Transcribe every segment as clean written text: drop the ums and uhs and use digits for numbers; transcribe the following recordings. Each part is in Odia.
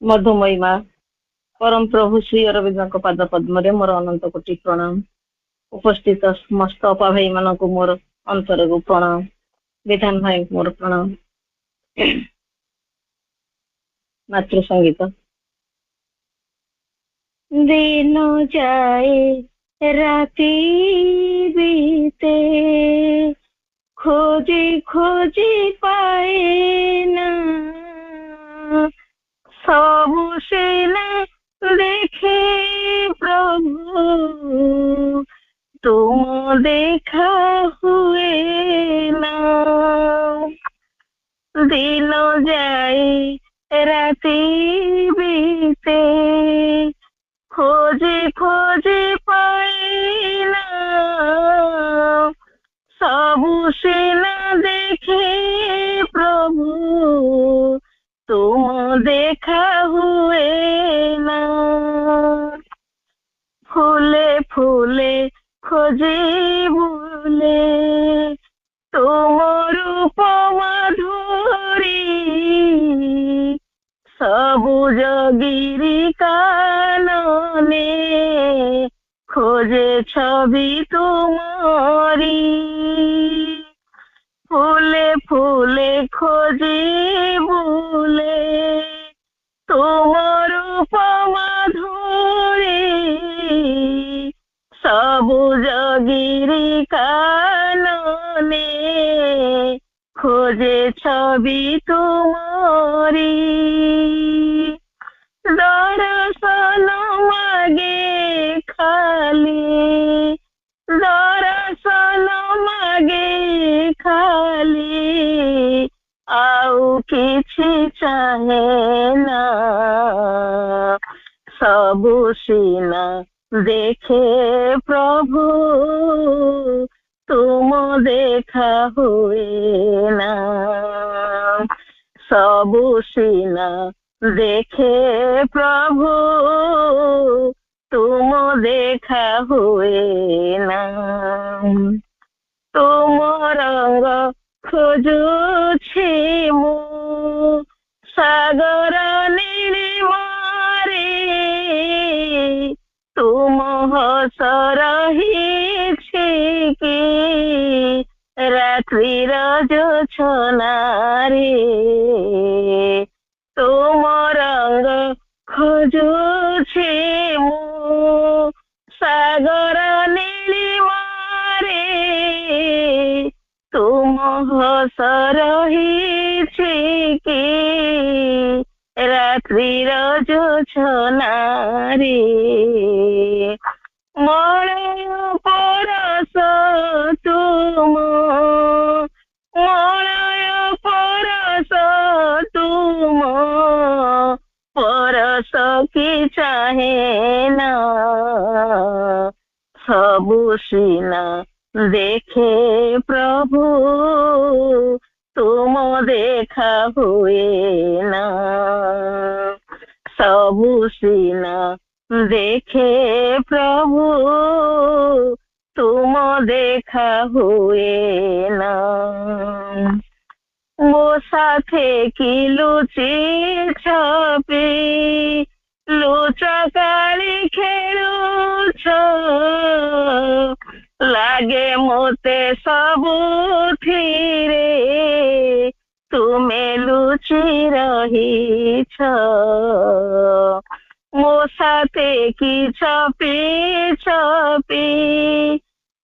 मधुमयी माँ परम प्रभु श्री अरविंद पाद पद्म मोर अनंत कोटि प्रणाम। उपस्थित समस्त अपा भाई मान को मोर अंतर को प्रणाम। विधान भाई मोर प्रणाम। मातृ संगीत। दिन जाए राती बीते खोजी खोजी पाए ना सबु सीने देखे प्रभु तुम देखा हुए ना दिन जाए राती बीते खोजी खोजी पाए ना सबु सीना देखे प्रभु तुम देखा हुए ना फूले फूले खोजी बुले तुम रूप मधुरी सबुज गिरी कानने खोजे छवि तुम्हारी फूले फूले खोजी बुले तुम रूप मधुरी सबुज गिरी कानने खोजे छवि तुम्हारी दर्शन मागे खाली दर्शन मागे खाली आउ किछि चाहे ना सबु सीना देखे प्रभु तुम देखा हुए ना सबु सीना देखे प्रभु तुम देखा हुए ना तुम रंग खोजुछि मु सागर नीलिमारे तुम हस रहिछि कि रात्रिर जोछनारे तुम रंग खोजुछि मु सागर नीलिमारे तुम हस रहिछि कि रात्रिर जोछनारे मलय परस तुम मलय परस तुम परस की चाहे ना सबु सीना देखे प्रभु तुम देखा हुए ना सबु सीना देखे प्रभु तुम देखा हुए ना मो साथे की लुची छपी लुचकाली खेलुछ लागे मोते सबुथिरे तुमे लुची रहिछ मो साथे की छपी छपी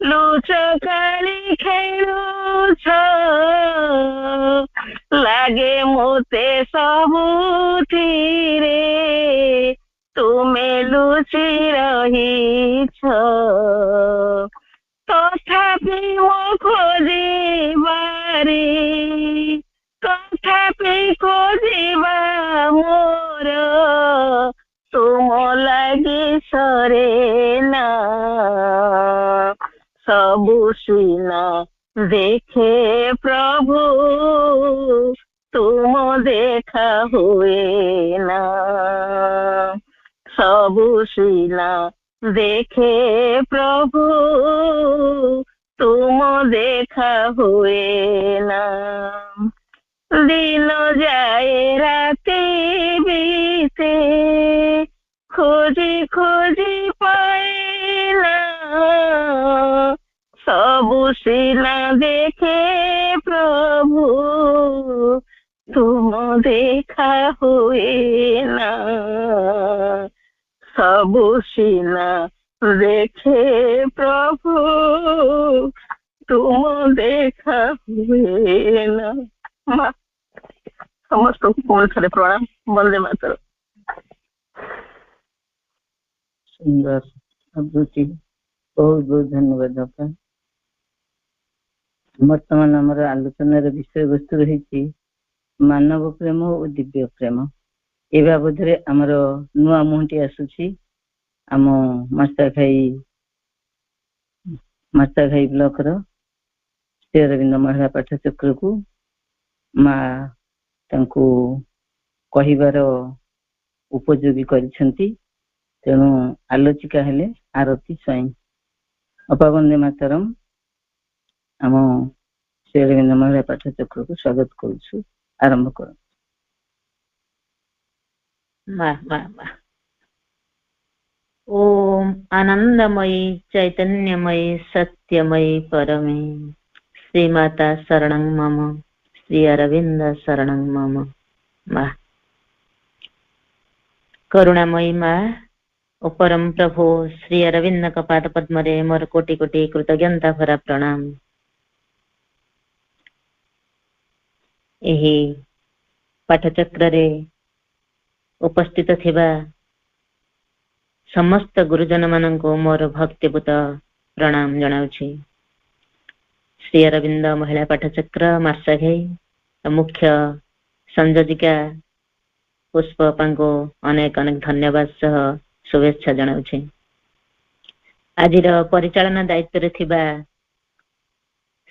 लुचकाली खेलुछ लागे मोते सबुथिरे तुमे लुची रहिछ तथापि मो खोजिबारी तथापि खोजिबा मोर तुम लागि सरे ना सबु सीना देखे प्रभु तुम देखा हुए ना सबु सीना देखे प्रभु तुम देखा हुए ना दिन जाए राति बीते खोजी खोजी पाइला सबु सिना देखे प्रभु तुम देखा हुए ना सबु सिना देखे प्रभु तुम देखा हुए ना। ମା ସମସ୍ତଙ୍କୁ ପୁଣି ଥରେ ପ୍ରଣାମ। ବନ୍ଦେ ମାତରମ୍। ସୁନ୍ଦର ଆବୃତ୍ତି, ବହୁତ ବହୁତ ଧନ୍ୟବାଦ ବାପା। ବର୍ତ୍ତମାନ ଆମର ଆଲୋଚନାର ବିଷୟବସ୍ତୁ ରହିଛି ମାନବ ପ୍ରେମ ଓ ଦିବ୍ୟ ପ୍ରେମ। ଏ ବାବଦରେ ଆମର ନୂଆ ମୁହଁଟି ଆସୁଛି ଆମ ମାର୍ଶାଘାଇ ବ୍ଲକର ଶ୍ରୀ ଅରବିନ୍ଦ ମହିଳା ପାଠଚକ୍ରକୁ ମା ତାଙ୍କୁ କହିବାର ଉପଯୋଗୀ କରିଛନ୍ତି। ତେଣୁ ଆଲୋଚିକା ହେଲେ ଆରତୀ ସ୍ୱାଇଁ। ଅପା ବନ୍ଦେ ମାତରମ୍। ଆମ ଶ୍ରୀ ଅରବିନ୍ଦ ମହିଳା ପାଠଚକ୍ରକୁ ସ୍ୱାଗତ କରୁଛୁ। ଆରମ୍ଭ କର। ओम आनंदमयी चैतन्यमयी सत्यमयी परमे श्री माता शरणं मम श्री अरविंद शरणं मम। माँ करुणामयी माँ ओ परम प्रभु श्री अरविंद पाद पद्मरे मोर कोटि कोटि कृतज्ञता भरा प्रणाम। एही पाठचक्र रे उपस्थित थिबा समस्त गुरुजन माननको मोर भक्तिपूत प्रणाम जनाउछि। श्री अरविंद महिला पाठचक्र मार्शाघाई मुख्य संयोजिका पुष्प अपांको अनेक अनेक धन्यवाद सह शुभेच्छा जनाउछि। आजिर परिचालना दायित्व रे थिबा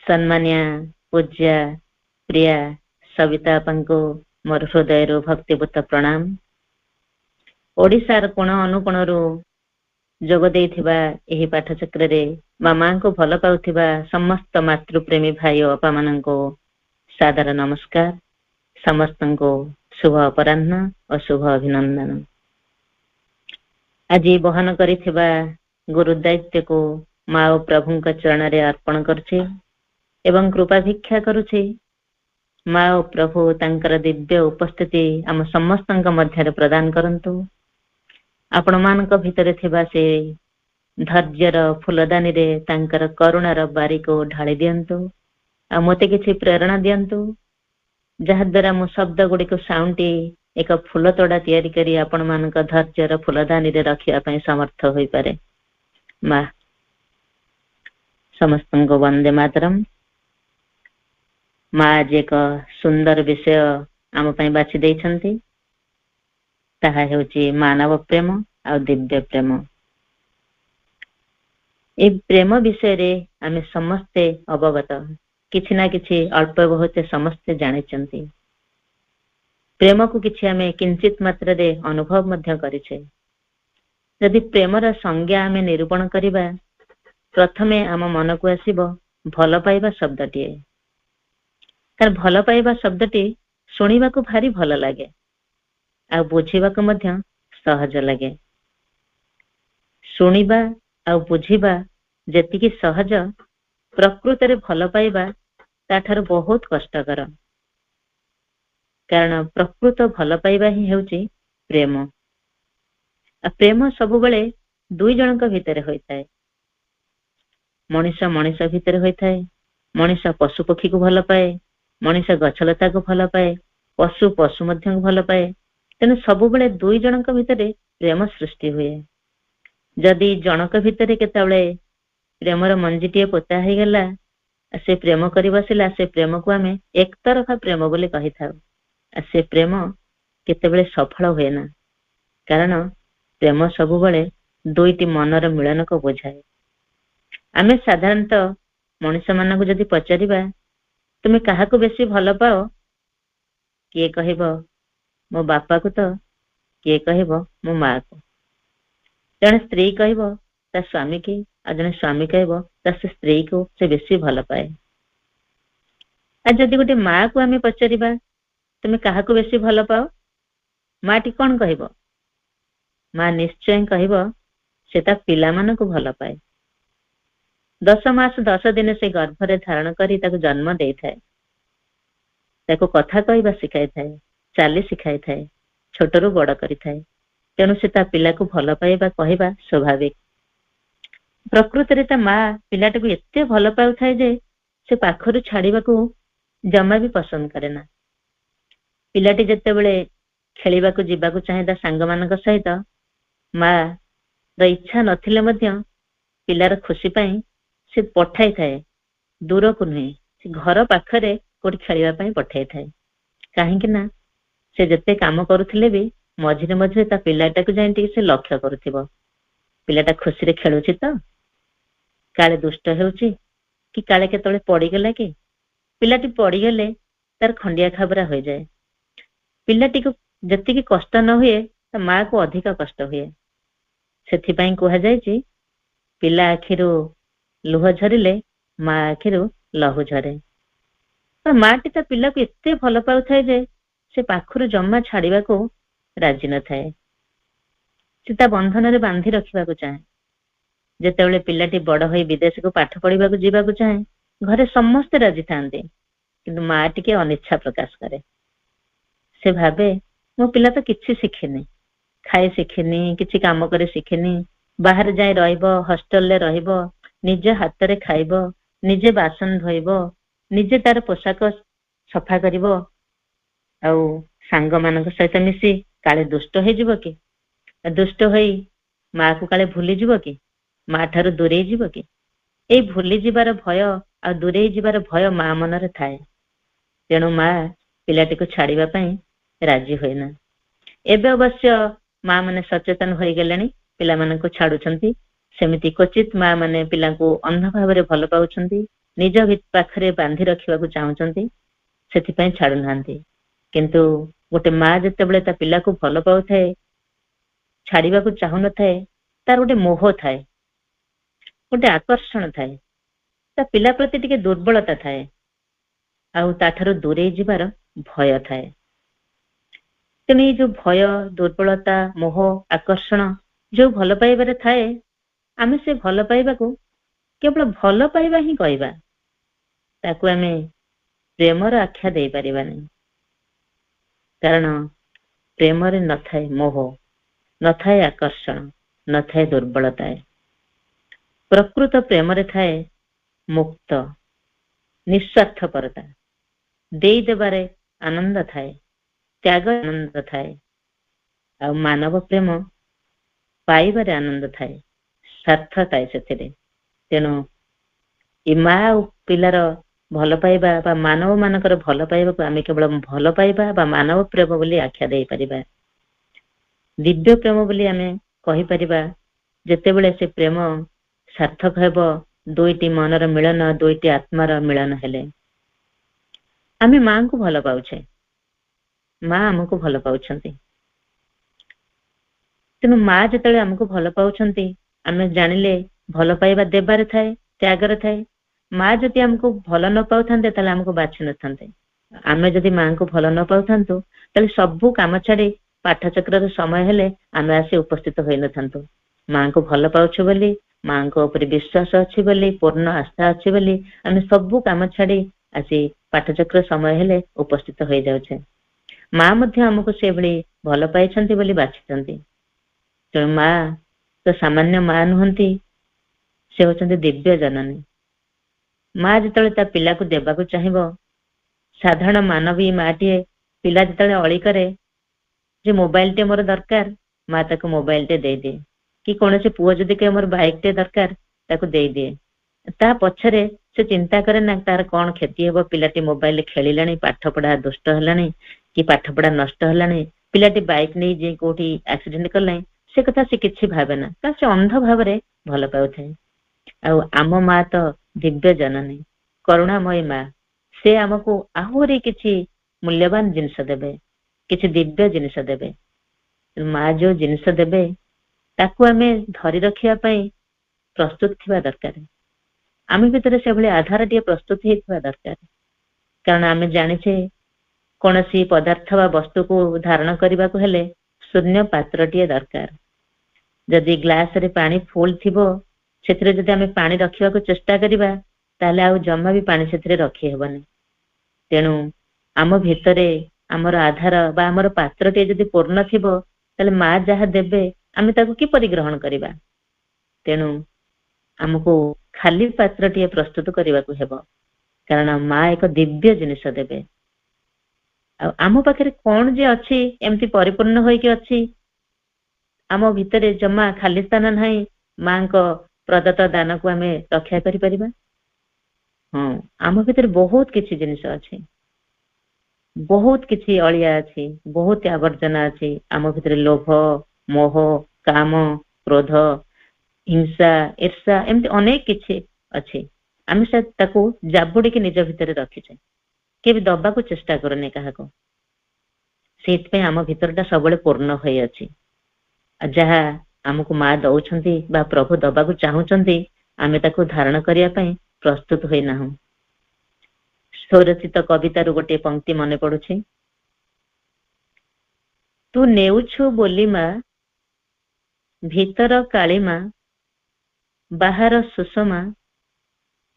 सम्मानिया पूज्या प्रिया सविता अपांको मोर हृदय भक्तिपूत प्रणाम। ओडिशार कोण अनुकोणरू जोग देइथिबा एही पाठचक्र रे मामा को भल पाउथिबा समस्त मातृप्रेमी भाई और अपा माननको सादर नमस्कार। समस्तनको शुभ अपराह्न और शुभ अभिनंदन। आज बहन करिथिबा गुरु दायित्व को माँ और प्रभु चरण रे अर्पण करछि एवं कृपा भिक्षा करुछि। माँ और प्रभु तांकर दिव्य उपस्थिति आम समस्तଙ୍କ ମଧ୍ୟରେ प्रदान करंतु। आपण मानक भितरे थिबा से धैर्यर फूलदानी रे तांकर करुणार बारी को ढाली दियंतु। आ मते किछि प्रेरणा दियंतु जहा द्वारा मो शब्द गुडी को साउंटी एक फूल तोड़ा तैयारी करी आपण मानक धैर्यर फूलदानी रे रखिया पई समर्थ होई पारे। माँ समस्तंको वंदे मातरम। माँ आज एक सुंदर विषय आम पई बाछि दैछंती ताहा हेउची मानव प्रेम आ दिव्य प्रेम। ए प्रेम विषय रे आमे समस्ते अवगत किछि ना किछि अल्प बहुत समस्ते जानिचंती। प्रेम को किछि आमे किंचित मात्रा रे अनुभव मध्य करिछे। यदि प्रेमर संज्ञा आमे निरूपण करिबा प्रथमे आम मन को आसीबो भल पाइबा शब्दटी। कारण भल पाइबा शब्दटी सुनिबा को भारी भल लागे आ बुझिबा को मध्य सहज लागे। सुनिबा आ बुझिबा जेतिकी सहज प्रकृत रे भल पाइबा ताठार बहुत कष्टकर। कारण प्रकृत भल पाइबा ही हेउची प्रेम। आ प्रेम सब बेले दुई जनक भितरे होइताए। मनुष्य मनुष्य भितरे होइताए। मनुष्य पशु पक्षी को भल पाए, मनुष्य गछलता को भल पाए, पशु पशु मध्य को भल पाए। तेणु सब बेले दुई जनक भितरे प्रेम सृष्टि हुए। जदि जनक भितरे केतेबेले प्रेमर मंजीटीए पोता हो गला से प्रेम करि बसिला से प्रेम को आमे एक तरफा प्रेम बोली कहि थाउ। से प्रेम केतेबेले सफल हुए ना। कारण प्रेम सब बेले दुईटी मनर मिलन को बुझाए। आमे साधारणतः मनुष्य मान को जदि पचारिबा तुमे काहाकू बेसी भल पाओ, किए कहबो मो बापा को, तो किए कहबो मो माँ को। जने स्त्री कहबो ता स्वामी की, आ जने स्वामी कहबो ता स्त्री को से बेसी भल पाए। आ जदि गोटे माँ को आमे पचारिबा तुमे काहाकू बेसी भल पाओ, माँ टी कौन कहबो ମା ନିଶ୍ଚୟ କହିବ ସେ ତା ପିଲାମାନଙ୍କୁ ଭଲ ପାଏ। 10 ମାସ 10 ଦିନ ସେ ଗର୍ଭରେ ଧାରଣ କରି ତାକୁ ଜନ୍ମ ଦେଇଥାଏ, ତାକୁ କଥା କହିବା ଶିଖାଇଥାଏ, ଚାଲି ଶିଖାଇଥାଏ, ଛୋଟରୁ ବଡ କରିଥାଏ। ତେଣୁ ସେ ତା ପିଲାକୁ ଭଲ ପାଇବା କହିବା ସ୍ୱାଭାବିକ। ପ୍ରକୃତରେ ତା ମା ପିଲାଟାକୁ ଏତେ ଭଲ ପାଉଥାଏ ଯେ ସେ ପାଖରୁ ଛାଡିବାକୁ ଜମା ବି ପସନ୍ଦ କରେ ନା। ପିଲାଟି ଯେତେବେଳେ ଖେଳିବାକୁ ଯିବାକୁ ଚାହେଁ ତା ସାଙ୍ଗମାନଙ୍କ ସହିତ, ମା ର ଇଚ୍ଛା ନଥିଲେ ମଧ୍ୟ ପିଲାର ଖୁସି ପାଇଁ ସେ ପଠାଇଥାଏ, ଦୂରକୁ ନୁହେଁ, ସେ ଘର ପାଖରେ କୋଉଠି ଖେଳିବା ପାଇଁ ପଠାଇଥାଏ। କାହିଁକି ନା ସେ ଯେତେ କାମ କରୁଥିଲେ ବି ମଝିରେ ମଝିରେ ତା ପିଲାଟାକୁ ଯାଇ ଟିକେ ସେ ଲକ୍ଷ୍ୟ କରୁଥିବ। ପିଲାଟା ଖୁସିରେ ଖେଳୁଛି ତ, କାଳେ ଦୁଷ୍ଟ ହେଉଛି କି କାଳେ କେତେବେଳେ ପଡିଗଲା କି। ପିଲାଟି ପଡିଗଲେ ତାର ଖଣ୍ଡିଆ ଖାବରା ହୋଇଯାଏ। ପିଲାଟିକୁ ଯେତିକି କଷ୍ଟ ନ ହୁଏ ତା ମାକୁ ଅଧିକ କଷ୍ଟ ହୁଏ। ସେଥିପାଇଁ କୁହାଯାଇଛି, ପିଲା ଆଖିରୁ ଲୁହ ଝରିଲେ ମା ଆଖିରୁ ଲହୁ ଝରେ। ମାଟି ତା ପିଲାକୁ ଏତେ ଭଲ ପାଉଥାଏ ଯେ ସେ ପାଖରୁ ଜମା ଛାଡିବାକୁ ରାଜି ନଥାଏ। ସେ ତା ବନ୍ଧନରେ ବାନ୍ଧି ରଖିବାକୁ ଚାହେଁ। ଯେତେବେଳେ ପିଲାଟି ବଡ ହୋଇ ବିଦେଶକୁ ପାଠ ପଢିବାକୁ ଯିବାକୁ ଚାହେଁ, ଘରେ ସମସ୍ତେ ରାଜି ଥାନ୍ତି, କିନ୍ତୁ ମା ଟିକେ ଅନିଚ୍ଛା ପ୍ରକାଶ କରେ। ସେ ଭାବେ ମୋ ପିଲା ତ କିଛି ଶିଖିନି, ଖାଇ ଶିଖିନି, କିଛି କାମ କରି ଶିଖିନି, ବାହାରେ ଯାଇ ରହିବ, ହଷ୍ଟେଲରେ ରହିବ, ନିଜ ହାତରେ ଖାଇବ, ନିଜେ ବାସନ ଧୋଇବ, ନିଜେ ତାର ପୋଷାକ ସଫା କରିବ, ଆଉ ସାଙ୍ଗମାନଙ୍କ ସହିତ ମିଶି କାଳେ ଦୁଷ୍ଟ ହେଇଯିବ କି, ଦୁଷ୍ଟ ହୋଇ ମାକୁ କାଳେ ଭୁଲିଯିବ କି, ମା ଠାରୁ ଦୂରେଇ ଯିବ କି। ଏଇ ଭୁଲି ଯିବାର ଭୟ ଆଉ ଦୂରେଇ ଯିବାର ଭୟ ମା ମନରେ ଥାଏ। ତେଣୁ ମା ପିଲାଟିକୁ ଛାଡିବା ପାଇଁ ରାଜି ହୁଏନା। ଏବେ ଅବଶ୍ୟ ମା ମାନେ ସଚେତନ ହୋଇଗଲେଣି, ପିଲାମାନଙ୍କୁ ଛାଡୁଛନ୍ତି। ସେମିତି କ୍ୱଚିତ ମା ମାନେ ପିଲାଙ୍କୁ ଅନ୍ଧ ଭାବରେ ଭଲ ପାଉଛନ୍ତି, ନିଜ ପାଖରେ ବାନ୍ଧି ରଖିବାକୁ ଚାହୁଁଛନ୍ତି, ସେଥିପାଇଁ ଛାଡୁନାହାନ୍ତି। କିନ୍ତୁ ଗୋଟେ ମା ଯେତେବେଳେ ତା ପିଲାକୁ ଭଲ ପାଉଥାଏ, ଛାଡିବାକୁ ଚାହୁଁନଥାଏ, ତାର ଗୋଟେ ମୋହ ଥାଏ, ଗୋଟେ ଆକର୍ଷଣ ଥାଏ, ତା ପିଲା ପ୍ରତି ଟିକେ ଦୁର୍ବଳତା ଥାଏ, ଆଉ ତାଠାରୁ ଦୂରେଇ ଯିବାର ଭୟ ଥାଏ। ତେଣୁ ଏଇ ଯୋଉ ଭୟ, ଦୁର୍ବଳତା, ମୋହ, ଆକର୍ଷଣ ଯୋଉ ଭଲ ପାଇବାରେ ଥାଏ, ଆମେ ସେ ଭଲ ପାଇବାକୁ କେବଳ ଭଲ ପାଇବା ହିଁ କହିବା, ତାକୁ ଆମେ ପ୍ରେମର ଆଖ୍ୟା ଦେଇପାରିବାନି। କାରଣ ପ୍ରେମରେ ନଥାଏ ମୋହ, ନଥାଏ ଆକର୍ଷଣ, ନଥାଏ ଦୁର୍ବଳତା। ପ୍ରକୃତ ପ୍ରେମରେ ଥାଏ ମୁକ୍ତ, ନିଃସ୍ୱାର୍ଥପରତା, ଦେଇଦେବାରେ ଆନନ୍ଦ ଥାଏ, ତ୍ୟାଗ ଆନନ୍ଦ ଥାଏ, ଆଉ ମାନବ ପ୍ରେମ ପାଇବାରେ ଆନନ୍ଦ ଥାଏ, ସ୍ୱାର୍ଥ ଥାଏ ସେଥିରେ। ତେଣୁ ଏ ମା ଆଉ ପିଲାର ଭଲ ପାଇବା ବା ମାନବ ମାନଙ୍କର ଭଲ ପାଇବାକୁ ଆମେ କେବଳ ଭଲ ପାଇବା ବା ମାନବ ପ୍ରେମ ବୋଲି ଆଖ୍ୟା ଦେଇପାରିବା। ଦିବ୍ୟ ପ୍ରେମ ବୋଲି ଆମେ କହିପାରିବା ଯେତେବେଳେ ସେ ପ୍ରେମ ସାର୍ଥକ ହେବ, ଦୁଇଟି ମନର ମିଳନ, ଦୁଇଟି ଆତ୍ମାର ମିଳନ ହେଲେ। ଆମେ ମାଙ୍କୁ ଭଲ ପାଉଛେ, ମା ଆମକୁ ଭଲ ପାଉଛନ୍ତି। ତେଣୁ ମା ଯେତେବେଳେ ଆମକୁ ଭଲ ପାଉଛନ୍ତି, ଆମେ ଜାଣିଲେ ଭଲ ପାଇବା ଦେବାରେ ଥାଏ, ତ୍ୟାଗରେ ଥାଏ। ମା ଯଦି ଆମକୁ ଭଲ ନ ପାଉଥାନ୍ତେ ତାହେଲେ ଆମକୁ ବାଛି ନଥାନ୍ତେ। ଆମେ ଯଦି ମାଙ୍କୁ ଭଲ ନ ପାଉଥାନ୍ତୁ ତାହେଲେ ସବୁ କାମ ଛାଡି ପାଠଚକ୍ରରେ ସମୟ ହେଲେ ଆମେ ଆସି ଉପସ୍ଥିତ ହୋଇନଥାନ୍ତୁ। ମାଙ୍କୁ ଭଲ ପାଉଛୁ ବୋଲି, ମାଙ୍କ ଉପରେ ବିଶ୍ୱାସ ଅଛି ବୋଲି, ପୂର୍ଣ୍ଣ ଆସ୍ଥା ଅଛି ବୋଲି ଆମେ ସବୁ କାମ ଛାଡି ଆସି ପାଠଚକ୍ର ସମୟ ହେଲେ ଉପସ୍ଥିତ ହୋଇଯାଉଛେ। ମା ମଧ୍ୟ ଆମକୁ ସେଭଳି ଭଲ ପାଇଛନ୍ତି ବୋଲି ବାଛିଛନ୍ତି। ତେଣୁ ମା ତ ସାମାନ୍ୟ ମା ନୁହନ୍ତି, ସେ ହଉଛନ୍ତି ଦିବ୍ୟ ଜନନୀ। ମା ଯେତେବେଳେ ତା ପିଲାକୁ ଦେବାକୁ ଚାହିଁବ, ସାଧାରଣ ମାନବୀ ମାଟିଏ ପିଲା ଯେତେବେଳେ ଅଳି କରେ ଯେ ମୋବାଇଲଟେ ମୋର ଦରକାର, ମା ତାକୁ ମୋବାଇଲଟେ ଦେଇଦିଏ। କି କୌଣସି ପୁଅ ଯଦି କହେ ମୋର ବାଇକଟେ ଦରକାର, ତାକୁ ଦେଇଦିଏ। ତା ପଛରେ ସେ ଚିନ୍ତା କରେ ନା ତାର କଣ କ୍ଷତି ହେବ, ପିଲାଟି ମୋବାଇଲରେ ଖେଳିଲାଣି, ପାଠ ପଢା ଦୁଷ୍ଟ ହେଲାଣି, କି ପାଠ ପଢା ନଷ୍ଟ ହେଲାଣି, ପିଲାଟି ବାଇକ ନେଇ ଯେ କୋଉଠି ଆକ୍ସିଡେଣ୍ଟ କଲାଣି, ସେ କଥା ସେ କିଛି ଭାବେ ନା, କାରଣ ସେ ଅନ୍ଧ ଭାବରେ ଭଲ ପାଉଥାଏ। ଆଉ ଆମ ମା ତ ଦିବ୍ୟ ଜନନୀ, କରୁଣାମୟୀ ମା। ସେ ଆମକୁ ଆହୁରି କିଛି ମୂଲ୍ୟବାନ ଜିନିଷ ଦେବେ, କିଛି ଦିବ୍ୟ ଜିନିଷ ଦେବେ। ମା ଯୋଉ ଜିନିଷ ଦେବେ ତାକୁ ଆମେ ଧରି ରଖିବା ପାଇଁ ପ୍ରସ୍ତୁତ ଥିବା ଦରକାର। ଆମ ଭିତରେ ସେଭଳି ଆଧାରଟିଏ ପ୍ରସ୍ତୁତ ହେଇଥିବା ଦରକାର। କାରଣ ଆମେ ଜାଣିଛେ କୌଣସି ପଦାର୍ଥ ବା ବସ୍ତୁକୁ ଧାରଣ କରିବାକୁ ହେଲେ ଶୂନ୍ୟ ପାତ୍ରଟିଏ ଦରକାର। ଯଦି ଗ୍ଲାସରେ ପାଣି ଫୁଲ ଥିବ ସେଥିରେ ଯଦି ଆମେ ପାଣି ରଖିବାକୁ ଚେଷ୍ଟା କରିବା ତାହେଲେ ଆଉ ଜମା ବି ପାଣି ସେଥିରେ ରଖି ହେବନି। ତେଣୁ ଆମ ଭିତରେ ଆମର ଆଧାର ବା ଆମର ପାତ୍ରଟିଏ ଯଦି ପୂର୍ଣ୍ଣ ଥିବ ତାହେଲେ ମା ଯାହା ଦେବେ ଆମେ ତାକୁ କିପରି ଗ୍ରହଣ କରିବା? ତେଣୁ ଆମକୁ ଖାଲି ପାତ୍ରଟିଏ ପ୍ରସ୍ତୁତ କରିବାକୁ ହେବ, କାରଣ ମା ଏକ ଦିବ୍ୟ ଜିନିଷ ଦେବେ। ଆଉ ଆମ ପାଖରେ କଣ ଯେ ଅଛି ଏମିତି ପରିପୂର୍ଣ୍ଣ ହୋଇକି ଅଛି, ଆମ ଭିତରେ ଜମା ଖାଲି ସ୍ଥାନ ନାହିଁ, ମାଙ୍କ ପ୍ରଦତ୍ତ ଦାନକୁ ଆମେ ରକ୍ଷା କରିପାରିବା? ହଁ, ଆମ ଭିତରେ ବହୁତ କିଛି ଜିନିଷ ଅଛି, ବହୁତ କିଛି ଅଳିଆ ଅଛି, ବହୁତ ଆବର୍ଜନା ଅଛି। ଆମ ଭିତରେ ଲୋଭ, ମୋହ, କାମ, କ୍ରୋଧ, ହିଂସା, ଈର୍ଷା ଏମିତି ଅନେକ କିଛି ଅଛି। ଆମେ ତାକୁ ଜାବୁଡିକି ନିଜ ଭିତରେ ରଖିଛେ, କେବେ ଦବାକୁ ଚେଷ୍ଟା କରୁନି କାହାକୁ। ସେଇଥିପାଇଁ ଆମ ଭିତରଟା ସବୁବେଳେ ପୂର୍ଣ୍ଣ ହୋଇ ଅଛି। ଆଉ ଯାହା ଆମକୁ ମା ଦଉଛନ୍ତି ବା ପ୍ରଭୁ ଦବାକୁ ଚାହୁଁଛନ୍ତି ଆମେ ତାକୁ ଧାରଣ କରିବା ପାଇଁ ପ୍ରସ୍ତୁତ ହୋଇନାହୁଁ। ସ୍ୱରଚିତ କବିତାରୁ ଗୋଟିଏ ପଂକ୍ତି ମନେ ପଡୁଛି। ତୁ ନେଉଛୁ ବୋଲି ମା ଭିତର କାଳିମା, ବାହାର ସୁଷମା,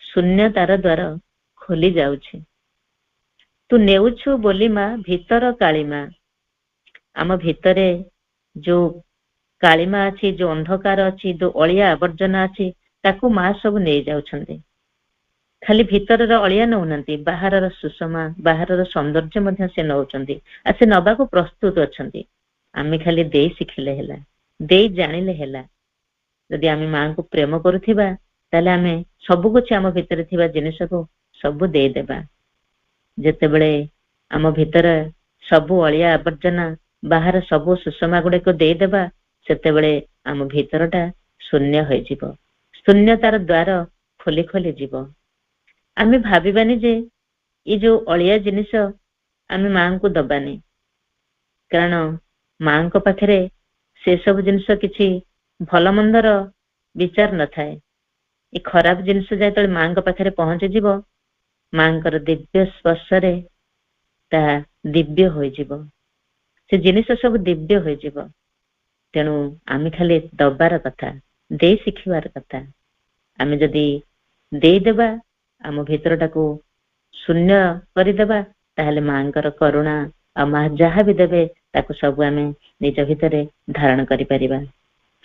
ଶୂନ୍ୟ ତାର ଦ୍ୱାର ଖୋଲି ଯାଉଛି। ତୁ ନେଉଛୁ ବୋଲି ମା ଭିତର କାଳିମା, ଆମ ଭିତରେ ଯୋଉ କାଳିମା ଅଛି, ଯୋଉ ଅନ୍ଧକାର ଅଛି, ଯୋଉ ଅଳିଆ ଆବର୍ଜନା ଅଛି, ତାକୁ ମା ସବୁ ନେଇଯାଉଛନ୍ତି। ଖାଲି ଭିତରର ଅଳିଆ ନଉନାହାନ୍ତି, ବାହାରର ସୁଷମା, ବାହାରର ସୌନ୍ଦର୍ଯ୍ୟ ମଧ୍ୟ ସେ ନଉଛନ୍ତି। ଆଉ ସେ ନବାକୁ ପ୍ରସ୍ତୁତ ଅଛନ୍ତି। ଆମେ ଖାଲି ଦେଇ ଶିଖିଲେ ହେଲା, ଦେଇ ଜାଣିଲେ ହେଲା। ଯଦି ଆମେ ମାଙ୍କୁ ପ୍ରେମ କରୁଥିବା ତାହେଲେ ଆମେ ସବୁ କିଛି ଆମ ଭିତରେ ଥିବା ଜିନିଷକୁ ସବୁ ଦେଇଦେବା। ଯେତେବେଳେ ଆମ ଭିତରେ ସବୁ ଅଳିଆ ଆବର୍ଜନା, ବାହାର ସବୁ ସୁଷମା ଗୁଡିକୁ ଦେଇଦେବା, ସେତେବେଳେ ଆମ ଭିତରଟା ଶୂନ୍ୟ ହୋଇଯିବ, ଶୂନ୍ୟ ତାର ଦ୍ୱାର ଖୋଲି ଖୋଲି ଯିବ। ଆମେ ଭାବିବାନି ଯେ ଏଇ ଯୋଉ ଅଳିଆ ଜିନିଷ ଆମେ ମାଙ୍କୁ ଦବାନି, କାରଣ ମାଙ୍କ ପାଖରେ ସେ ସବୁ ଜିନିଷ କିଛି ଭଲ ମନ୍ଦର ବିଚାର ନଥାଏ। ଏ ଖରାପ ଜିନିଷ ଯେତେବେଳେ ମାଙ୍କ ପାଖରେ ପହଞ୍ଚିଯିବ, ମାଙ୍କର ଦିବ୍ୟ ସ୍ପର୍ଶରେ ତାହା ଦିବ୍ୟ ହୋଇଯିବ, ସେ ଜିନିଷ ସବୁ ଦିବ୍ୟ ହୋଇଯିବ। ତେଣୁ ଆମେ ଖାଲି ଦବାର କଥା, ଦେଇ ଶିଖିବାର କଥା। ଆମେ ଯଦି ଦେଇଦେବା, ଆମ ଭିତରଟାକୁ ଶୂନ୍ୟ କରିଦେବା, ତାହେଲେ ମାଙ୍କର କରୁଣା ଆଉ ମା ଯାହା ବି ଦେବେ ତାକୁ ସବୁ ଆମେ ନିଜ ଭିତରେ ଧାରଣ କରିପାରିବା,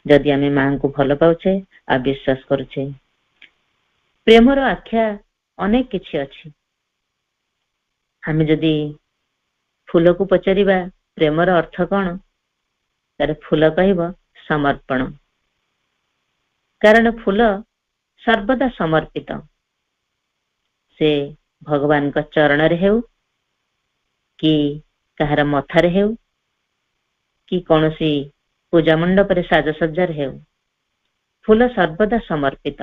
ଯଦି ଆମେ ମାଙ୍କୁ ଭଲ ପାଉଛେ ଆଉ ବିଶ୍ୱାସ କରୁଛେ। ପ୍ରେମର ଆଖ୍ୟା ଅନେକ କିଛି ଅଛି। ଆମେ ଯଦି ଫୁଲକୁ ପଚାରିବା ପ୍ରେମର ଅର୍ଥ କଣ, ତାର ଫୁଲ କହିବ ସମର୍ପଣ। କାରଣ ଫୁଲ ସର୍ବଦା ସମର୍ପିତ, ସେ ଭଗବାନଙ୍କ ଚରଣରେ ହେଉ କି କାହାର ମଥାରେ ହେଉ କି କୌଣସି ପୂଜା ମଣ୍ଡପରେ ସାଜସଜ୍ଜାରେ ହେଉ, ଫୁଲ ସର୍ବଦା ସମର୍ପିତ।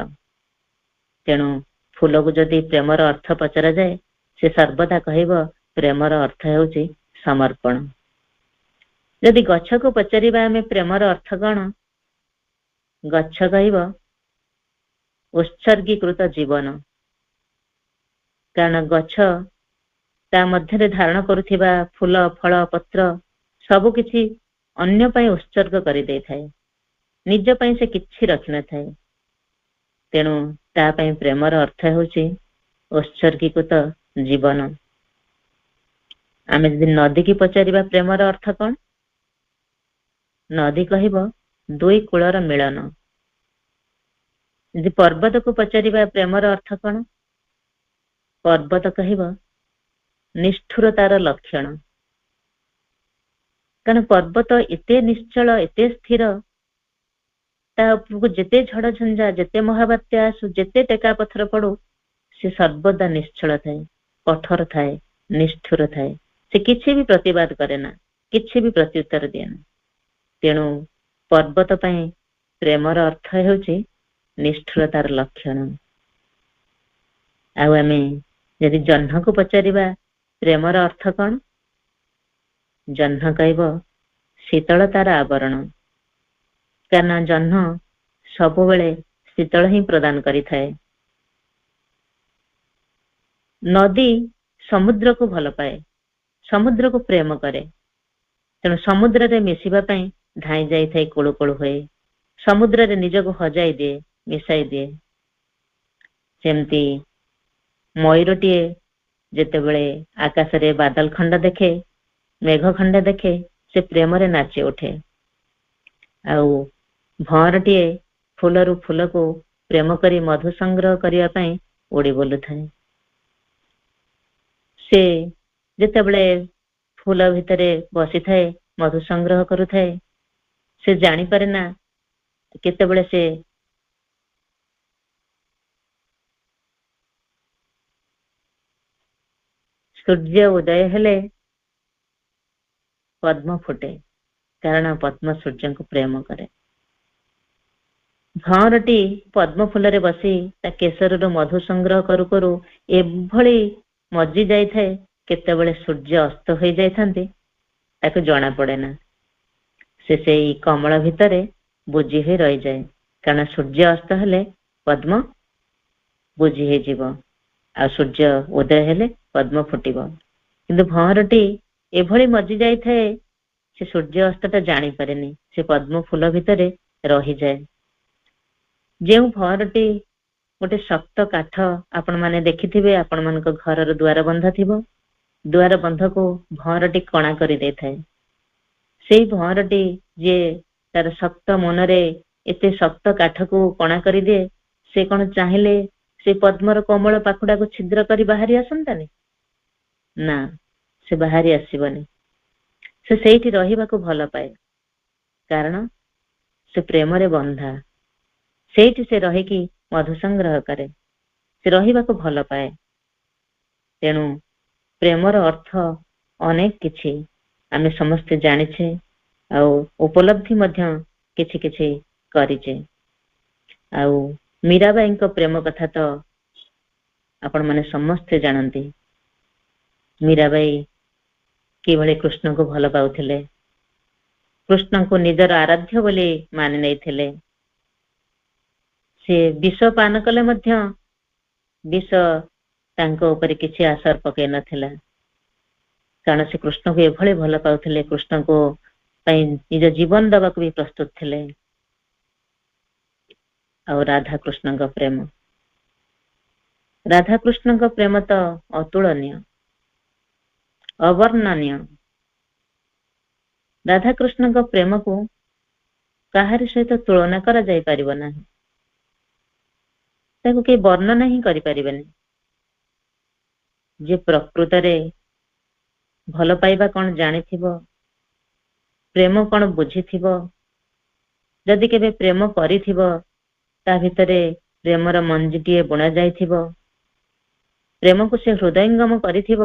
ତେଣୁ ଫୁଲକୁ ଯଦି ପ୍ରେମର ଅର୍ଥ ପଚରାଯାଏ, ସେ ସର୍ବଦା କହିବ ପ୍ରେମର ଅର୍ଥ ହେଉଛି ସମର୍ପଣ। ଯଦି ଗଛକୁ ପଚାରିବା ଆମେ ପ୍ରେମର ଅର୍ଥ କଣ, ଗଛ କହିବ ଉତ୍ସର୍ଗୀକୃତ ଜୀବନ। କାରଣ ଗଛ ତା ମଧ୍ୟରେ ଧାରଣ କରୁଥିବା ଫୁଲ, ଫଳ, ପତ୍ର ସବୁ କିଛି ଅନ୍ୟ ପାଇଁ ଉତ୍ସର୍ଗ କରିଦେଇଥାଏ, ନିଜ ପାଇଁ ସେ କିଛି ରଖିନଥାଏ। ତେଣୁ ତା ପାଇଁ ପ୍ରେମର ଅର୍ଥ ହେଉଛି ଉତ୍ସର୍ଗୀକୃତ ଜୀବନ। ଆମେ ଯଦି ନଦୀକି ପଚାରିବା ପ୍ରେମର ଅର୍ଥ କଣ, ନଦୀ କହିବ ଦୁଇ କୂଳର ମିଳନ। ଯଦି ପର୍ବତକୁ ପଚାରିବା ପ୍ରେମର ଅର୍ଥ କଣ, ପର୍ବତ କହିବ ନିଷ୍ଠୁରତାର ଲକ୍ଷଣ। କାରଣ ପର୍ବତ ଏତେ ନିଶ୍ଚଳ, ଏତେ ସ୍ଥିର, ତା ଉପରକୁ ଯେତେ ଝଡ଼ ଝଞ୍ଜା, ଯେତେ ମହାବାତ୍ୟା ଆସୁ, ଯେତେ ଟେକା ପଥର ପଡୁ, ସେ ସର୍ବଦା ନିଶ୍ଚଳ ଥାଏ, କଠୋର ଥାଏ, ନିଷ୍ଠୁର ଥାଏ। ସେ କିଛି ବି ପ୍ରତିବାଦ କରେ ନା, କିଛି ବି ପ୍ରତ୍ୟୁତ୍ତର ଦିଏ ନା। ତେଣୁ ପର୍ବତ ପାଇଁ ପ୍ରେମର ଅର୍ଥ ହେଉଛି ନିଷ୍ଠୁରତାର ଲକ୍ଷଣ। ଆଉ ଆମେ ଯଦି ଜହ୍ନକୁ ପଚାରିବା ପ୍ରେମର ଅର୍ଥ କଣ, ଜହ୍ନ କହିବ ଶୀତଳତାର ଆବରଣ। କାରଣ ଜହ୍ନ ସବୁବେଳେ ଶୀତଳ ହିଁ ପ୍ରଦାନ କରିଥାଏ। ନଦୀ ସମୁଦ୍ରକୁ ଭଲ ପାଏ, ସମୁଦ୍ରକୁ ପ୍ରେମ କରେ, ତେଣୁ ସମୁଦ୍ରରେ ମିଶିବା ପାଇଁ ଧାଇଁ ଯାଇଥାଏ, କୁଳୁ କୁଳୁ ହୋଇ। ସମୁଦ୍ରରେ ନିଜକୁ ହଜାଇ ଦିଏ, ମିଶାଇ ଦିଏ। ସେମିତି ମୟୂରଟିଏ ଯେତେବେଳେ ଆକାଶରେ ବାଦଲ ଖଣ୍ଡ ଦେଖେ, ମେଘ ଖଣ୍ଡ ଦେଖେ, ସେ ପ୍ରେମରେ ନାଚି ଉଠେ। ଆଉ ଭଅଁରଟିଏ ଫୁଲରୁ ଫୁଲକୁ ପ୍ରେମ କରି ମଧୁ ସଂଗ୍ରହ କରିବା ପାଇଁ ଉଡି ବୁଲୁଥାଏ। ସେ ଯେତେବେଳେ ଫୁଲ ଭିତରେ ବସିଥାଏ, ମଧୁ ସଂଗ୍ରହ କରୁଥାଏ, ସେ ଜାଣିପାରେ ନା କେତେବେଳେ ସେ ସୂର୍ଯ୍ୟ ଉଦୟ ହେଲେ ପଦ୍ମ ଫୁଟେ, କାରଣ ପଦ୍ମ ସୂର୍ଯ୍ୟଙ୍କୁ ପ୍ରେମ କରେ। ଭଅଁରଟି ପଦ୍ମ ଫୁଲରେ ବସି ତା କେଶରରୁ ମଧୁ ସଂଗ୍ରହ କରୁ କରୁ ଏଭଳି ମଜି ଯାଇଥାଏ, କେତେବେଳେ ସୂର୍ଯ୍ୟ ଅସ୍ତ ହୋଇଯାଇଥାନ୍ତି ତାକୁ ଜଣା ପଡେ ନା। ସେ ସେଇ କମଳ ଭିତରେ ବୁଜି ହୋଇ ରହିଯାଏ, କାରଣ ସୂର୍ଯ୍ୟ ଅସ୍ତ ହେଲେ ପଦ୍ମ ବୁଜି ହେଇଯିବ, ଆଉ ସୂର୍ଯ୍ୟ ଉଦୟ ହେଲେ ପଦ୍ମ ଫୁଟିବ। କିନ୍ତୁ ଭଅଁରଟି ଏଭଳି ମଜି ଯାଇଥାଏ, ସେ ସୂର୍ଯ୍ୟ ଅସ୍ତଟା ଜାଣିପାରେନି, ସେ ପଦ୍ମ ଫୁଲ ଭିତରେ ରହିଯାଏ। ଯେଉଁ ଭଅଁରଟି ଗୋଟେ ଶକ୍ତ କାଠ ଆପଣ ମାନେ ଦେଖିଥିବେ, ଆପଣ ମାନଙ୍କ ଘରର ଦୁଆର ବନ୍ଧ ଥିବ, ଦୁଆର ବନ୍ଧକୁ ଭଅଁରଟି କଣା କରି ଦେଇଥାଏ। ସେଇ ଭଅଁରଟି ଯିଏ ତାର ଶକ୍ତ ମନରେ ଏତେ ଶକ୍ତ କାଠକୁ କଣା କରିଦିଏ, ସେ କଣ ଚାହିଁଲେ ସେ ପଦ୍ମର କୋମଳ ପାଖୁଡାକୁ ଛିଦ୍ର କରି ବାହାରି ଆସନ୍ତାନି? ନା, ସେ ବାହାରି ଆସିବନି। ସେ ସେଇଠି ରହିବାକୁ ଭଲ ପାଏ, କାରଣ ସେ ପ୍ରେମରେ ବନ୍ଧା। ସେଇଠି ସେ ରହିକି ମଧୁ ସଂଗ୍ରହ କରେ, ସେ ରହିବାକୁ ଭଲ ପାଏ। ତେଣୁ ପ୍ରେମର ଅର୍ଥ ଅନେକ କିଛି ଆମେ ସମସ୍ତେ ଜାଣିଛେ, ଆଉ ଉପଲବ୍ଧି ମଧ୍ୟ କିଛି କିଛି କରିଛେ। ଆଉ ମୀରାବାଇଙ୍କ ପ୍ରେମ କଥା ତ ଆପଣ ମାନେ ସମସ୍ତେ ଜାଣନ୍ତି। ମୀରାବାଇ କିଭଳି କୃଷ୍ଣଙ୍କୁ ଭଲ ପାଉଥିଲେ, କୃଷ୍ଣଙ୍କୁ ନିଜର ଆରାଧ୍ୟ ବୋଲି ମାନି ନେଇଥିଲେ। ସେ ବିଷ ପାନ କଲେ ମଧ୍ୟ ବିଷ ତାଙ୍କ ଉପରେ କିଛି ଆସର ପକେଇ ନଥିଲା, କାରଣ ସେ କୃଷ୍ଣଙ୍କୁ ଏଭଳି ଭଲ ପାଉଥିଲେ, କୃଷ୍ଣଙ୍କୁ ପାଇଁ ନିଜ ଜୀବନ ଦେବାକୁ ବି ପ୍ରସ୍ତୁତ ଥିଲେ। ଆଉ ରାଧାକୃଷ୍ଣଙ୍କ ପ୍ରେମ, ରାଧାକୃଷ୍ଣଙ୍କ ପ୍ରେମ ତ ଅତୁଳନୀୟ, ଅବର୍ଣ୍ଣନୀୟ। ରାଧାକୃଷ୍ଣଙ୍କ ପ୍ରେମକୁ କାହାରି ସହିତ ତୁଳନା କରାଯାଇ ପାରିବ ନାହିଁ, ତାକୁ କେହି ବର୍ଣ୍ଣନା ହିଁ କରିପାରିବେନି। ଯେ ପ୍ରକୃତରେ ଭଲ ପାଇବା କଣ ଜାଣିଥିବ, ପ୍ରେମ କଣ ବୁଝିଥିବ, ଯଦି କେବେ ପ୍ରେମ କରିଥିବ, ତା ଭିତରେ ପ୍ରେମର ମଞ୍ଜିଟିଏ ବୁଣା ଯାଇଥିବ, ପ୍ରେମକୁ ସେ ହୃଦୟଙ୍ଗମ କରିଥିବ,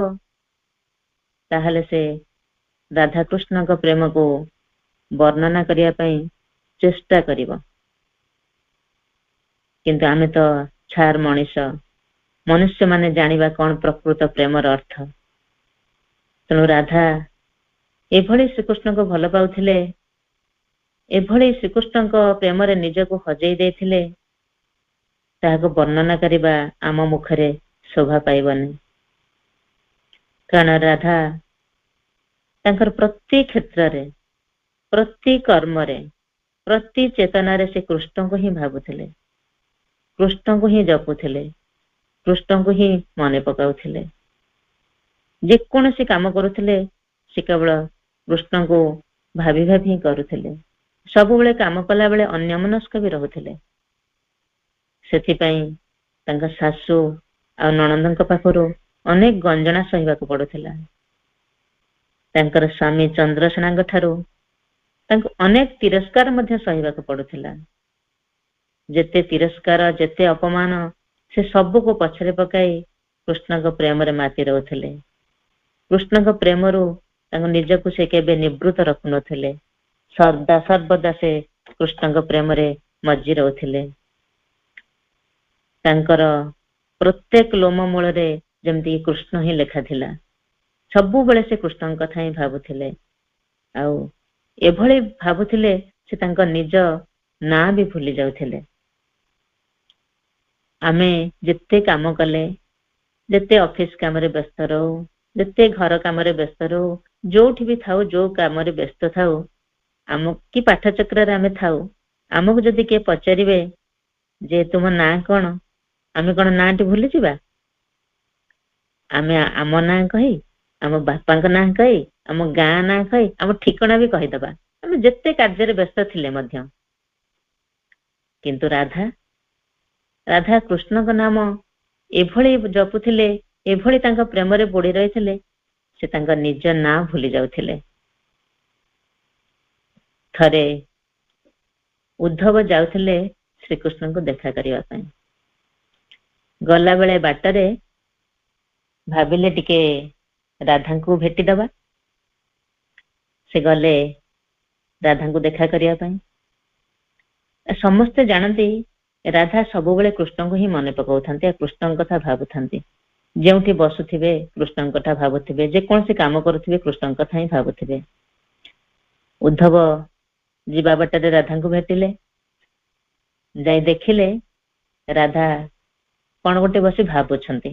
ତାହେଲେ ସେ ରାଧାକୃଷ୍ଣଙ୍କ ପ୍ରେମକୁ ବର୍ଣ୍ଣନା କରିବା ପାଇଁ ଚେଷ୍ଟା କରିବ। କିନ୍ତୁ ଆମେ ତ ଛାର ମଣିଷ, ମନୁଷ୍ୟ ମାନେ ଜାଣିବା କଣ ପ୍ରକୃତ ପ୍ରେମର ଅର୍ଥ। ତେଣୁ ରାଧା ଏଭଳି ଶ୍ରୀକୃଷ୍ଣଙ୍କୁ ଭଲ ପାଉଥିଲେ, ଏଭଳି ଶ୍ରୀକୃଷ୍ଣଙ୍କ ପ୍ରେମରେ ନିଜକୁ ହଜେଇ ଦେଇଥିଲେ, ତାହାକୁ ବର୍ଣ୍ଣନା କରିବା ଆମ ମୁଖରେ ଶୋଭା ପାଇବନି। କାରଣ ରାଧା ତାଙ୍କର ପ୍ରତି କ୍ଷେତ୍ରରେ, ପ୍ରତି କର୍ମରେ, ପ୍ରତି ଚେତନାରେ ସେ କୃଷ୍ଣଙ୍କୁ ହିଁ ଭାବୁଥିଲେ, କୃଷ୍ଣଙ୍କୁ ହିଁ ଜପୁଥିଲେ, କୃଷ୍ଣଙ୍କୁ ହିଁ ମନେ ପକାଉଥିଲେ। ଯେକୌଣସି କାମ କରୁଥିଲେ ସେ କେବଳ କୃଷ୍ଣଙ୍କୁ ଭାବି ଭାବି ହିଁ କରୁଥିଲେ। ସବୁବେଳେ କାମ କଲା ବେଳେ ଅନ୍ୟମନସ୍କ ବି ରହୁଥିଲେ। ସେଥିପାଇଁ ତାଙ୍କ ଶାଶୁ ଆଉ ନଣନ୍ଦଙ୍କ ପାଖରୁ ଅନେକ ଗଞ୍ଜଣା ସହିବାକୁ ପଡୁଥିଲା। ତାଙ୍କର ସ୍ୱାମୀ ଚନ୍ଦ୍ରସେନାଙ୍କ ଠାରୁ ତାଙ୍କୁ ଅନେକ ତିରସ୍କାର ମଧ୍ୟ ସହିବାକୁ ପଡୁଥିଲା। ଯେତେ ତିରସ୍କାର, ଯେତେ ଅପମାନ, ସେ ସବୁକୁ ପଛରେ ପକାଇ କୃଷ୍ଣଙ୍କ ପ୍ରେମରେ ମାତି ରହୁଥିଲେ। କୃଷ୍ଣଙ୍କ ପ୍ରେମରୁ ତାଙ୍କୁ ନିଜକୁ ସେ କେବେ ନିବୃତ୍ତ ରଖୁନଥିଲେ, ସର୍ବଦା ସେ କୃଷ୍ଣଙ୍କ ପ୍ରେମରେ ମଜ୍ଜି ରହୁଥିଲେ। ତାଙ୍କର ପ୍ରତ୍ୟେକ ଲୋମ ମୂଳରେ ଯେମିତି କୃଷ୍ଣ ହିଁ ଲେଖା ଥିଲା, ସବୁବେଳେ ସେ କୃଷ୍ଣଙ୍କ କଥା ହିଁ ଭାବୁଥିଲେ। ଆଉ ଏଭଳି ଭାବୁଥିଲେ ସେ ତାଙ୍କ ନିଜ ନାଁ ବି ଭୁଲି ଯାଉଥିଲେ। ଆମେ ଯେତେ କାମ କଲେ, ଯେତେ ଅଫିସ କାମରେ ବ୍ୟସ୍ତ ରହୁ, ଯେତେ ଘର କାମରେ ବ୍ୟସ୍ତ ରହୁ, ଯୋଉଠି ବି ଥାଉ, ଯୋଉ କାମରେ ବ୍ୟସ୍ତ ଥାଉ, ଆମ କି ପାଠ ଚକ୍ରରେ ଆମେ ଥାଉ, ଆମକୁ ଯଦି କିଏ ପଚାରିବେ ଯେ ତୁମ ନାଁ କଣ, ଆମେ କଣ ନାଁଟି ଭୁଲିଯିବା? ଆମେ ଆମ ନାଁ କହି, ଆମ ବାପାଙ୍କ ନାଁ କହି, ଆମ ଗାଁ ନାଁ କହି, ଆମ ଠିକଣା ବି କହିଦବା, ଆମେ ଯେତେ କାର୍ଯ୍ୟରେ ବ୍ୟସ୍ତ ଥିଲେ ମଧ୍ୟ। କିନ୍ତୁ ରାଧା କୃଷ୍ଣଙ୍କ ନାମ ଏଭଳି ଜପୁଥିଲେ, ଏଭଳି ତାଙ୍କ ପ୍ରେମରେ ବୁଡି ରହିଥିଲେ, ସେ ତାଙ୍କ ନିଜ ନାଁ ଭୁଲି ଯାଉଥିଲେ। ଥରେ ଉଦ୍ଧବ ଯାଉଥିଲେ ଶ୍ରୀକୃଷ୍ଣଙ୍କୁ ଦେଖା କରିବା ପାଇଁ। ଗଲାବେଳେ ବାଟରେ ଭାବିଲେ ଟିକେ ରାଧାଙ୍କୁ ଭେଟିଦବା। ସେ ଗଲେ ରାଧାଙ୍କୁ ଦେଖା କରିବା ପାଇଁ। ସମସ୍ତେ ଜାଣନ୍ତି ରାଧା ସବୁବେଳେ କୃଷ୍ଣଙ୍କୁ ହିଁ ମନେ ପକାଉଥାନ୍ତି, ଆଉ କୃଷ୍ଣଙ୍କ କଥା ଭାବୁଥାନ୍ତି। ଯେଉଁଠି ବସୁଥିବେ କୃଷ୍ଣଙ୍କ କଥା ଭାବୁଥିବେ, ଯେକୌଣସି କାମ କରୁଥିବେ କୃଷ୍ଣଙ୍କ କଥା ହିଁ ଭାବୁଥିବେ। ଉଦ୍ଧବ ଯିବା ବାଟରେ ରାଧାଙ୍କୁ ଭେଟିଲେ, ଯାଇ ଦେଖିଲେ ରାଧା କଣ ଗୋଟେ ବସି ଭାବୁଛନ୍ତି।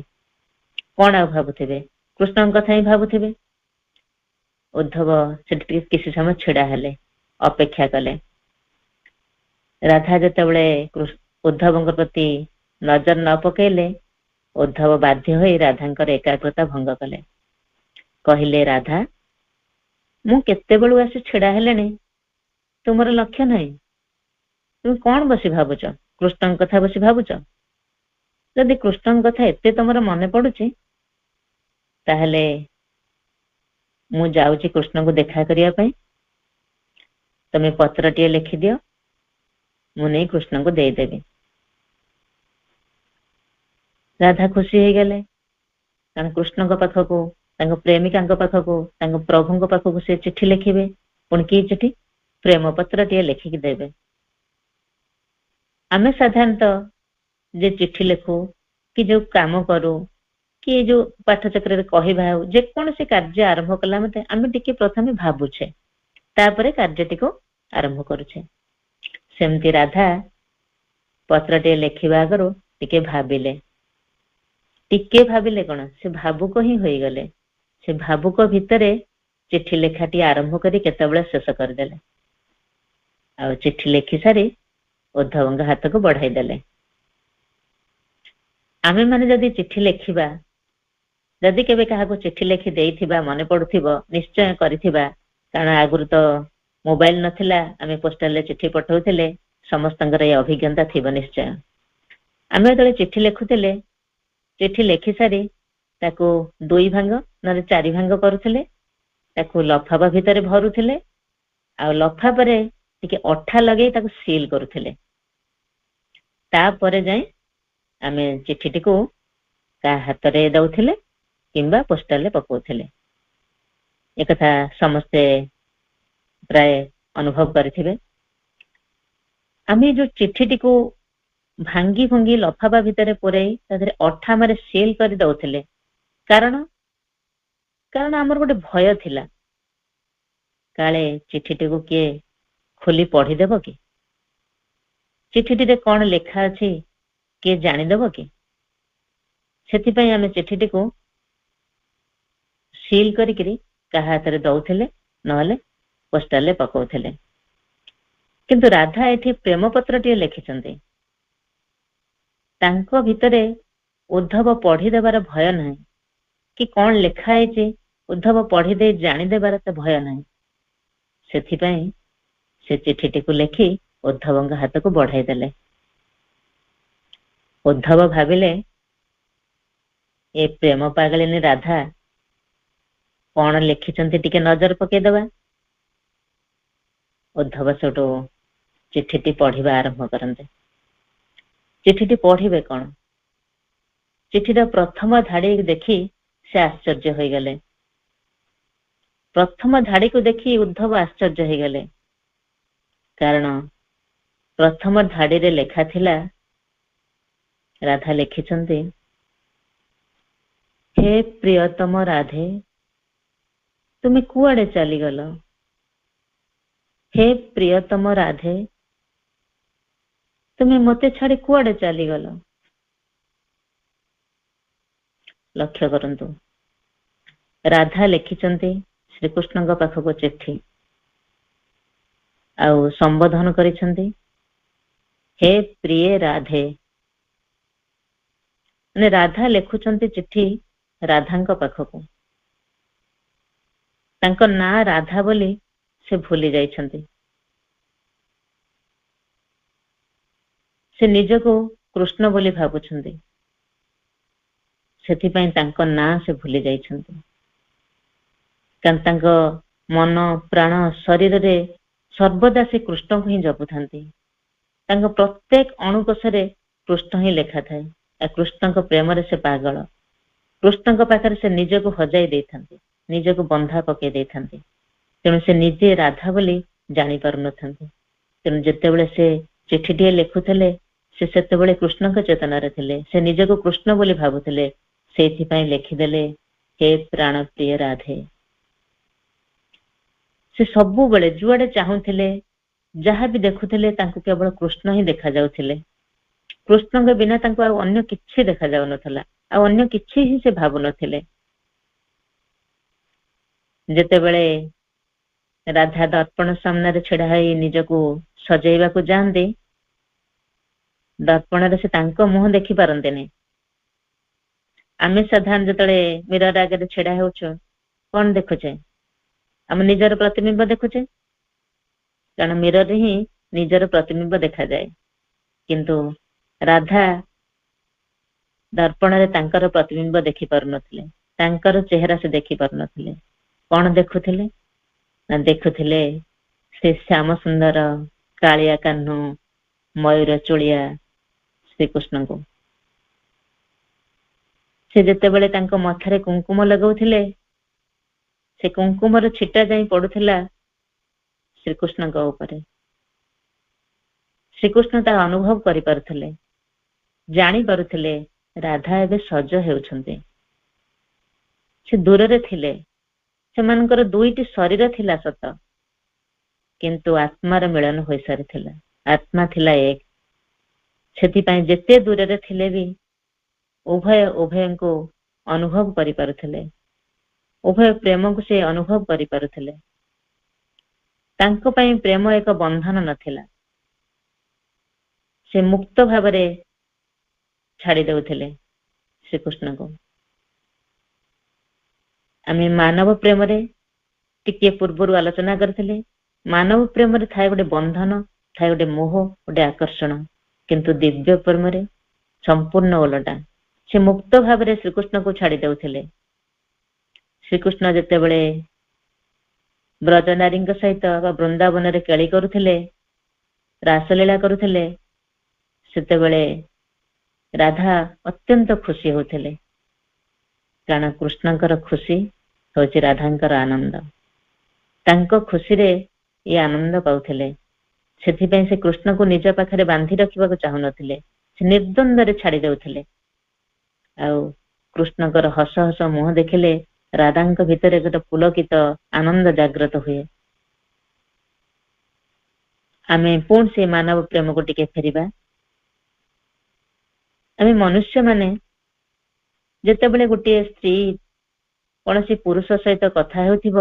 କଣ ଆଉ ଭାବୁଥିବେ? କୃଷ୍ଣଙ୍କ କଥା ହିଁ ଭାବୁଥିବେ। ଉଦ୍ଧବ ସେଠି ଟିକେ କିଛି ସମୟ ଛିଡା ହେଲେ, ଅପେକ୍ଷା କଲେ। ରାଧା ଯେତେବେଳେ ଉଦ୍ଧବଙ୍କ ପ୍ରତି ନଜର ନ ପକେଇଲେ, ଉଦ୍ଧବ ବାଧ୍ୟ ହୋଇ ରାଧାଙ୍କର ଏକାଗ୍ରତା ଭଙ୍ଗ କଲେ। କହିଲେ, ରାଧା, ମୁଁ କେତେବେଳୁ ଆସି ଛିଡା ହେଲେଣି, ତୁମର ଲକ୍ଷ୍ୟ ନାହିଁ? ତୁମେ କଣ ବସି ଭାବୁଛ? କୃଷ୍ଣଙ୍କ କଥା ବସି ଭାବୁଛ? ଯଦି କୃଷ୍ଣଙ୍କ କଥା ଏତେ ତମର ମନେ ପଡୁଛି, ତାହେଲେ ମୁଁ ଯାଉଛି କୃଷ୍ଣଙ୍କୁ ଦେଖା କରିବା ପାଇଁ। ତମେ ପତ୍ରଟିଏ ଲେଖିଦିଅ, ମୁଁ ନେଇ କୃଷ୍ଣଙ୍କୁ ଦେଇଦେବି। ରାଧା ଖୁସି ହେଇଗଲେ, କାରଣ କୃଷ୍ଣଙ୍କ ପାଖକୁ, ତାଙ୍କ ପ୍ରେମିକାଙ୍କ ପାଖକୁ, ତାଙ୍କ ପ୍ରଭୁଙ୍କ ପାଖକୁ ସେ ଚିଠି ଲେଖିବେ। ପୁଣି କି ଚିଠି? ପ୍ରେମ ପତ୍ରଟିଏ ଲେଖିକି ଦେବେ। ଆମେ ସାଧାରଣତଃ ଯେ ଚିଠି ଲେଖୁ, କି ଯୋଉ କାମ କରୁ, କି ଯୋଉ ପାଠଚକ୍ରରେ କହିବା ହେଉ, ଯେକୌଣସି କାର୍ଯ୍ୟ ଆରମ୍ଭ କଲା ମତେ ଆମେ ଟିକେ ପ୍ରଥମେ ଭାବୁଛେ, ତାପରେ କାର୍ଯ୍ୟଟିକୁ ଆରମ୍ଭ କରୁଛେ। ସେମିତି ରାଧା ପତ୍ରଟିଏ ଲେଖିବା ଆଗରୁ ଟିକେ ଭାବିଲେ। ଟିକେ ଭାବିଲେ କଣ, ସେ ଭାବୁକ ହିଁ ହୋଇଗଲେ। ସେ ଭାବୁକ ଭିତରେ ଚିଠି ଲେଖାଟି ଆରମ୍ଭ କରି କେତେବେଳେ ଶେଷ କରିଦେଲେ। ଆଉ ଚିଠି ଲେଖି ସାରି ଉଦ୍ଧବଙ୍କ ହାତକୁ ବଢାଇ ଦେଲେ। ଆମେ ମାନେ ଯଦି ଚିଠି ଲେଖିବା, ଯଦି କେବେ କାହାକୁ ଚିଠି ଲେଖି ଦେଇଥିବା ମନେ ପଡୁଥିବ, ନିଶ୍ଚୟ କରିଥିବା। କାରଣ ଆଗରୁ ତ ମୋବାଇଲ ନଥିଲା, ଆମେ ପୋଷ୍ଟାଲରେ ଚିଠି ପଠାଉଥିଲେ। ସମସ୍ତଙ୍କର ଏ ଅଭିଜ୍ଞତା ଥିବ ନିଶ୍ଚୟ। ଆମେ ଯେତେବେଳେ ଚିଠି ଲେଖୁଥିଲେ, ଚିଠି ଲେଖି ସାରି ତାକୁ 2 ଭାଙ୍ଗ ନହେଲେ 4 ଭାଙ୍ଗ କରୁଥିଲେ, ତାକୁ ଲଫାଫା ଭିତରେ ଭରୁଥିଲେ, ଆଉ ଲଫାଫାରେ ଟିକେ ଅଠା ଲଗେଇ ତାକୁ ସିଲ୍ କରୁଥିଲେ। ତାପରେ ଯାଇ ଆମେ ଚିଠିଟିକୁ କାହା ହାତରେ ଦଉଥିଲେ କିମ୍ବା ପୋଷ୍ଟାଲରେ ପକାଉଥିଲେ। ଏକଥା ସମସ୍ତେ ପ୍ରାୟ ଅନୁଭବ କରିଥିବେ। ଆମେ ଯୋଉ ଚିଠିଟିକୁ ଭାଙ୍ଗି ଭଙ୍ଗି ଲଫାଫା ଭିତରେ ପୁରେଇ ତା ଦେହରେ ଅଠା ମାରେ ସିଲ୍ କରି ଦଉଥିଲେ, କାରଣ ଆମର ଗୋଟେ ଭୟ ଥିଲା, କାଳେ ଚିଠିଟିକୁ କିଏ ଖୋଲି ପଢିଦେବ କି? ଚିଠିଟିରେ କଣ ଲେଖା ଅଛି କିଏ ଜାଣିଦେବ କି? ସେଥିପାଇଁ ଆମେ ଚିଠିଟିକୁ ସିଲ୍ କରିକିରି କାହା ହାତରେ ଦଉଥିଲେ, ନହେଲେ ପୋଷ୍ଟାଲରେ ପକାଉଥିଲେ। କିନ୍ତୁ ରାଧା ଏଠି ପ୍ରେମ ପତ୍ରଟିଏ ଲେଖିଛନ୍ତି। ତାଙ୍କ ଭିତରେ ଉଦ୍ଧବ ପଢିଦେବାର ଭୟ ନାହିଁ, କି କଣ ଲେଖା ହେଇଛି ଉଦ୍ଧବ ପଢିଦେଇ ଜାଣିଦେବାର ତ ଭୟ ନାହିଁ। ସେଥିପାଇଁ ସେ ଚିଠିଟିକୁ ଲେଖି ଉଦ୍ଧବଙ୍କ ହାତକୁ ବଢାଇ ଦେଲେ। ଉଦ୍ଧବ ଭାବିଲେ, ଏ ପ୍ରେମ ପାଗଳିନୀ ରାଧା କଣ ଲେଖିଛନ୍ତି ଟିକେ ନଜର ପକେଇଦବା। ଉଦ୍ଧବ ସେଠୁ ଚିଠିଟି ପଢିବା ଆରମ୍ଭ କରନ୍ତେ। ଚିଠିଟି ପଢିବେ କଣ? ଚିଠିର ପ୍ରଥମ ଧାଡି ଦେଖି ସେ ଆଶ୍ଚର୍ଯ୍ୟ ହୋଇଗଲେ। ପ୍ରଥମ ଧାଡିକୁ ଦେଖି ଉଦ୍ଧବ ଆଶ୍ଚର୍ଯ୍ୟ ହେଇଗଲେ, କାରଣ ପ୍ରଥମ ଧାଡିରେ ଲେଖା ଥିଲା, ରାଧା ଲେଖିଛନ୍ତି, ହେ ପ୍ରିୟତମ ରାଧେ, ତୁମେ କୁଆଡେ ଚାଲିଗଲ? ହେ ପ୍ରିୟତମ ରାଧେ, ତୁମେ ମତେ ଛାଡି କୁଆଡେ ଚାଲିଗଲ? ଲକ୍ଷ୍ୟ କରନ୍ତୁ, ରାଧା ଲେଖିଛନ୍ତି ଶ୍ରୀକୃଷ୍ଣଙ୍କ ପାଖକୁ ଚିଠି, ଆଉ ସମ୍ବୋଧନ କରିଛନ୍ତି हे प्रिय राधे। ମାନେ ରାଧା ଲେଖୁଛନ୍ତି ଚିଠି ରାଧାଙ୍କ ପାଖକୁ। ତାଙ୍କ ନାଁ ରାଧା ବୋଲି ସେ ଭୁଲି ଯାଇଛନ୍ତି। ସେ ନିଜକୁ କୃଷ୍ଣ ବୋଲି ଭାବୁଛନ୍ତି, ସେଥିପାଇଁ ତାଙ୍କ ନାଁ ସେ ଭୁଲି ଯାଇଛନ୍ତି। କାରଣ ତାଙ୍କ ମନ ପ୍ରାଣ ଶରୀରରେ ସର୍ବଦା ସେ କୃଷ୍ଣଙ୍କୁ ହିଁ ଜପୁଥାନ୍ତି। ତାଙ୍କ ପ୍ରତ୍ୟେକ ଅଣୁକୋଷରେ କୃଷ୍ଣ ହିଁ ଲେଖା ଥାଏ। ଆଉ କୃଷ୍ଣଙ୍କ ପ୍ରେମରେ ସେ ପାଗଳ। କୃଷ୍ଣଙ୍କ ପାଖରେ ସେ ନିଜକୁ ହଜାଇ ଦେଇଥାନ୍ତି, ନିଜକୁ ବନ୍ଧା ପକେଇ ଦେଇଥାନ୍ତି। ତେଣୁ ସେ ନିଜେ ରାଧା ବୋଲି ଜାଣି ପାରୁନଥାନ୍ତି। ତେଣୁ ଯେତେବେଳେ ସେ ଚିଠିଟିଏ ଲେଖୁଥିଲେ, ସେ ସେତେବେଳେ କୃଷ୍ଣଙ୍କ ଚେତନାରେ ଥିଲେ। ସେ ନିଜକୁ କୃଷ୍ଣ ବୋଲି ଭାବୁଥିଲେ। ସେଇଥିପାଇଁ ଲେଖିଦେଲେ, ହେ ପ୍ରାଣ ପ୍ରିୟ ରାଧେ। ସେ ସବୁବେଳେ ଯୁଆଡେ ଚାହୁଁଥିଲେ, ଯାହା ବି ଦେଖୁଥିଲେ, ତାଙ୍କୁ କେବଳ କୃଷ୍ଣ ହିଁ ଦେଖା ଯାଉଥିଲେ। କୃଷ୍ଣଙ୍କ ବିନା ତାଙ୍କୁ ଆଉ ଅନ୍ୟ କିଛି ଦେଖା ଯାଉନଥିଲା, ଆଉ ଅନ୍ୟ କିଛି ହିଁ ସେ ଭାବୁନଥିଲେ। ଯେତେବେଳେ ରାଧା ଦର୍ପଣ ସାମ୍ନାରେ ଛିଡା ହୋଇ ନିଜକୁ ସଜେଇବାକୁ ଯାଆନ୍ତି, ଦର୍ପଣରେ ସେ ତାଙ୍କ ମୁହଁ ଦେଖି ପାରନ୍ତିନି। ଆମେ ସାଧାରଣ ଯେତେବେଳେ ମିରର ଆଗରେ ଛିଡା ହେଉଛୁ, କଣ ଦେଖୁଛେ? ଆମେ ନିଜର ପ୍ରତିବିମ୍ବ ଦେଖୁଛେ, କାରଣ ମିରରରେ ହିଁ ନିଜର ପ୍ରତିବିମ୍ବ ଦେଖାଯାଏ। କିନ୍ତୁ ରାଧା ଦର୍ପଣରେ ତାଙ୍କର ପ୍ରତିବିମ୍ବ ଦେଖି ପାରୁନଥିଲେ, ତାଙ୍କର ଚେହେରା ସେ ଦେଖି ପାରୁନଥିଲେ। କଣ ଦେଖୁଥିଲେ? ନା ଦେଖୁଥିଲେ ସେ ଶ୍ୟାମ ସୁନ୍ଦର କାଳିଆ କାହ୍ନୁ ମୟୂର ଚୁଳିଆ ଶ୍ରୀକୃଷ୍ଣଙ୍କୁ। ସେ ଯେତେବେଳେ ତାଙ୍କ ମଥାରେ କୁଙ୍କୁମ ଲଗାଉଥିଲେ, ସେ କୁଙ୍କୁମର ଛିଟା ଯାଇ ପଡୁଥିଲା ଶ୍ରୀକୃଷ୍ଣଙ୍କ ଉପରେ। ଶ୍ରୀକୃଷ୍ଣ ତାହା ଅନୁଭବ କରିପାରୁଥିଲେ, ଜାଣିପାରୁଥିଲେ ରାଧା ଏବେ ସଜ ହେଉଛନ୍ତି। ସେ ଦୂରରେ ଥିଲେ, ସେମାନଙ୍କର ଦୁଇଟି ଶରୀର ଥିଲା ସତ, କିନ୍ତୁ ଆତ୍ମାର ମିଳନ ହୋଇସାରିଥିଲା। ଆତ୍ମା ଥିଲା ଏକ। ସେଥିପାଇଁ ଯେତେ ଦୂରରେ ଥିଲେ ବି ଉଭୟ ଉଭୟଙ୍କୁ ଅନୁଭବ କରିପାରୁଥିଲେ, ଉଭୟ ପ୍ରେମକୁ ସେ ଅନୁଭବ କରିପାରୁଥିଲେ। ତାଙ୍କ ପାଇଁ ପ୍ରେମ ଏକ ବନ୍ଧନ ନଥିଲା, ସେ ମୁକ୍ତ ଭାବରେ ଛାଡି ଦେଉଥିଲେ ଶ୍ରୀକୃଷ୍ଣଙ୍କୁ। ଆମେ ମାନବ ପ୍ରେମରେ ଟିକେ ପୂର୍ବରୁ ଆଲୋଚନା କରିଥିଲେ, ମାନବ ପ୍ରେମରେ ଥାଏ ଗୋଟେ ବନ୍ଧନ, ଥାଏ ଗୋଟେ ମୋହ, ଗୋଟେ ଆକର୍ଷଣ। କିନ୍ତୁ ଦିବ୍ୟ ପ୍ରେମରେ ସମ୍ପୂର୍ଣ୍ଣ ଓଲଟା, ସେ ମୁକ୍ତ ଭାବରେ ଶ୍ରୀକୃଷ୍ଣକୁ ଛାଡି ଦେଉଥିଲେ। ଶ୍ରୀକୃଷ୍ଣ ଯେତେବେଳେ ବ୍ରଜନାରୀଙ୍କ ସହିତ ବା ବୃନ୍ଦାବନରେ କେଳି କରୁଥିଲେ, ରାସଲୀଳା କରୁଥିଲେ, ସେତେବେଳେ ରାଧା ଅତ୍ୟନ୍ତ ଖୁସି ହଉଥିଲେ। କାରଣ କୃଷ୍ଣଙ୍କର ଖୁସି ହଉଛି ରାଧାଙ୍କର ଆନନ୍ଦ। ତାଙ୍କ ଖୁସିରେ ଇଏ ଆନନ୍ଦ ପାଉଥିଲେ। ସେଥିପାଇଁ ସେ କୃଷ୍ଣକୁ ନିଜ ପାଖରେ ବାନ୍ଧି ରଖିବାକୁ ଚାହୁଁନଥିଲେ, ସେ ନିର୍ଦ୍ଦନ୍ଦରେ ଛାଡି ଦେଉଥିଲେ। ଆଉ କୃଷ୍ଣଙ୍କର ହସ ହସ ମୁହଁ ଦେଖିଲେ ରାଧାଙ୍କ ଭିତରେ ଗୋଟେ ପୁଲକିତ ଆନନ୍ଦ ଜାଗ୍ରତ ହୁଏ। ଆମେ ପୁଣି ସେ ମାନବ ପ୍ରେମକୁ ଟିକେ ଫେରିବା। ଆମେ ମନୁଷ୍ୟମାନେ ଯେତେବେଳେ ଗୋଟିଏ ସ୍ତ୍ରୀ କୌଣସି ପୁରୁଷ ସହିତ କଥା ହେଉଥିବ,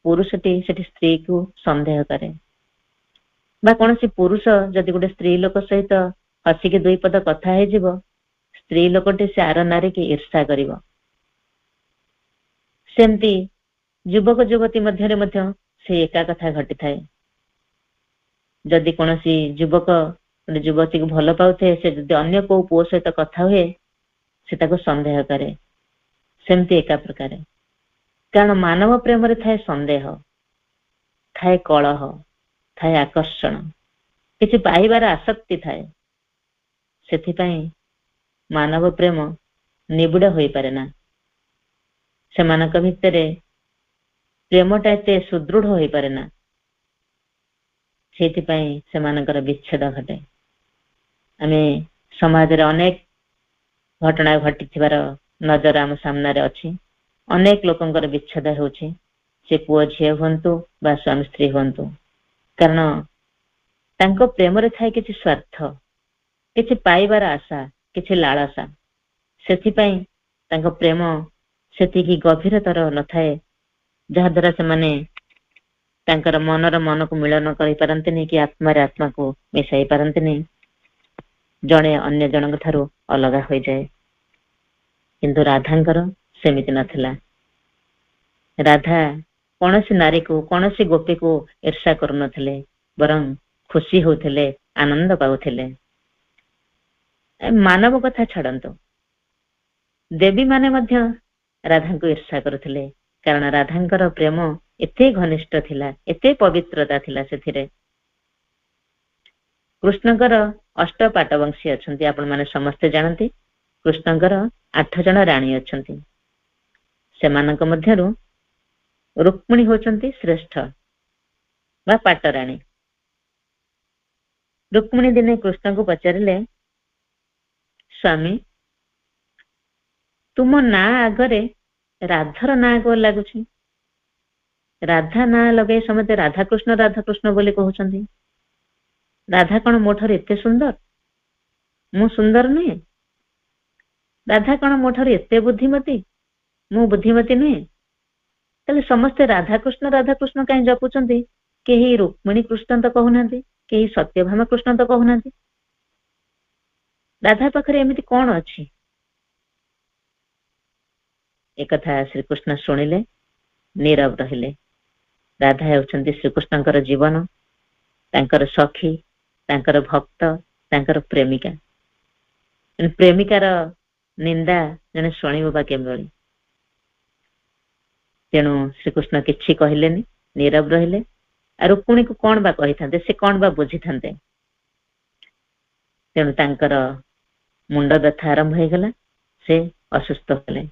ପୁରୁଷଟି ସେଠି ସ୍ତ୍ରୀକୁ ସନ୍ଦେହ କରେ, ବା କୌଣସି ପୁରୁଷ ଯଦି ଗୋଟେ ସ୍ତ୍ରୀ ଲୋକ ସହିତ ହସିକି ଦୁଇ ପଦ କଥା ହେଇଯିବ, ସ୍ତ୍ରୀ ଲୋକଟି ସେ ଆର ନାରୀକି ଈର୍ଷା କରିବ। ସେମିତି ଯୁବକ ଯୁବତୀ ମଧ୍ୟରେ ମଧ୍ୟ ସେ ଏକା କଥା ଘଟିଥାଏ। ଯଦି କୌଣସି ଯୁବକ ଗୋଟେ ଯୁବତୀକୁ ଭଲ ପାଉଥାଏ, ସେ ଯଦି ଅନ୍ୟ କୋଉ ପୁଅ ସହିତ କଥା ହୁଏ, ସେ ତାକୁ ସନ୍ଦେହ କରେ। ସେମିତି ଏକା ପ୍ରକାର, କାରଣ ମାନବ ପ୍ରେମରେ ଥାଏ ସନ୍ଦେହ, ଥାଏ କଳହ, ଥାଏ ଆକର୍ଷଣ, କିଛି ପାଇବାର ଆସକ୍ତି ଥାଏ। ସେଥିପାଇଁ ମାନବ ପ୍ରେମ ନିବିଡ଼ ହୋଇପାରେ ନା, ସେମାନଙ୍କ ଭିତରେ ପ୍ରେମଟା ଏତେ ସୁଦୃଢ ହୋଇପାରେ ନା। ସେଇଥିପାଇଁ ସେମାନଙ୍କର ବିଚ୍ଛେଦ ଘଟେ। ଆମେ ସମାଜରେ ଅନେକ ଘଟଣା ଘଟିଥିବାର ନଜର ଆମ ସାମ୍ନାରେ ଅଛି। ଅନେକ ଲୋକଙ୍କର ବିଚ୍ଛେଦ ହେଉଛି, ସେ ପୁଅ ଝିଅ ହୁଅନ୍ତୁ ବା ସ୍ୱାମୀ ସ୍ତ୍ରୀ ହୁଅନ୍ତୁ। କାରଣ ତାଙ୍କ ପ୍ରେମରେ ଥାଏ କିଛି ସ୍ୱାର୍ଥ, କିଛି ପାଇବାର ଆଶା, କିଛି ଲାଳସା। ସେଥିପାଇଁ ତାଙ୍କ ପ୍ରେମ ସେତିକି ଗଭୀରତର ନଥାଏ, ଯାହାଦ୍ୱାରା ସେମାନେ ତାଙ୍କର ମନର ମନକୁ ମିଳନ କରିପାରନ୍ତିନି କି ଆତ୍ମାରେ ଆତ୍ମାକୁ ମିଶାଇ ପାରନ୍ତିନି। ଜଣେ ଅନ୍ୟ ଜଣଙ୍କ ଠାରୁ ଅଲଗା ହୋଇଯାଏ। କିନ୍ତୁ ରାଧାଙ୍କର ସେମିତି ନଥିଲା। ରାଧା କୌଣସି ନାରୀକୁ କୌଣସି ଗୋପୀକୁ ଈର୍ଷା କରୁନଥିଲେ, ବରଂ ଖୁସି ହଉଥିଲେ, ଆନନ୍ଦ ପାଉଥିଲେ। ମାନବ କଥା ଛାଡନ୍ତୁ, ଦେବୀ ମାନେ ମଧ୍ୟ ରାଧାଙ୍କୁ ଈର୍ଷା କରୁଥିଲେ, କାରଣ ରାଧାଙ୍କର ପ୍ରେମ ଏତେ ଘନିଷ୍ଠ ଥିଲା, ଏତେ ପବିତ୍ରତା ଥିଲା ସେଥିରେ। କୃଷ୍ଣଙ୍କର 8 ପାଟବଂଶୀ ଅଛନ୍ତି, ଆପଣ ମାନେ ସମସ୍ତେ ଜାଣନ୍ତି। କୃଷ୍ଣଙ୍କର 8 ଜଣ ରାଣୀ ଅଛନ୍ତି। ସେମାନଙ୍କ ମଧ୍ୟରୁ ରୁକ୍ମିଣୀ ହେଉଛନ୍ତି ଶ୍ରେଷ୍ଠ ବା ପାଟରାଣୀ। ରୁକ୍ମିଣୀ ଦିନେ କୃଷ୍ଣଙ୍କୁ ପଚାରିଲେ, ସ୍ୱାମୀ, ତୁମ ନାଁ ଆଗରେ ରାଧାର ନାଁ କଣ ଲାଗୁଛି? ରାଧା ନାଁ ଲଗାଇ ସମସ୍ତେ ରାଧାକୃଷ୍ଣ ବୋଲି କହୁଛନ୍ତି। ରାଧା କଣ ମୋ ଠାରୁ ଏତେ ସୁନ୍ଦର? ମୁଁ ସୁନ୍ଦର ନୁହେଁ? ରାଧା କଣ ମୋ ଠାରୁ ଏତେ ବୁଦ୍ଧିମତୀ? ମୁଁ ବୁଦ୍ଧିମତୀ ନୁହେଁ? ତାହେଲେ ସମସ୍ତେ ରାଧାକୃଷ୍ଣ କାହିଁ ଜପୁଛନ୍ତି? କେହି ରୁକ୍ମିଣୀ କୃଷ୍ଣ ତ କହୁନାହାନ୍ତି, କେହି ସତ୍ୟଭାମା କୃଷ୍ଣ ତ କହୁନାହାନ୍ତି। ରାଧା ପାଖରେ ଏମିତି କଣ ଅଛି? ଏକଥା ଶ୍ରୀକୃଷ୍ଣ ଶୁଣିଲେ, ନୀରବ ରହିଲେ। ରାଧା ହେଉଛନ୍ତି ଶ୍ରୀକୃଷ୍ଣଙ୍କର ଜୀବନ, ତାଙ୍କର ସଖୀ, ତାଙ୍କର ଭକ୍ତ, ତାଙ୍କର ପ୍ରେମିକା। ପ୍ରେମିକାର ନିନ୍ଦା ଜଣେ ଶୁଣିବ ବା କେବଳ। ତେଣୁ ଶ୍ରୀକୃଷ୍ଣ କିଛି କହିଲେନି, ନୀରବ ରହିଲେ। ଆଉ ରୁକ୍ମିଣୀକୁ କଣ ବା କହିଥାନ୍ତେ? ସେ କଣ ବା ବୁଝିଥାନ୍ତେ? ତେଣୁ ତାଙ୍କର ମୁଣ୍ଡ ବ୍ୟଥା ଆରମ୍ଭ ହେଇଗଲା, ସେ ଅସୁସ୍ଥ ହେଲେ।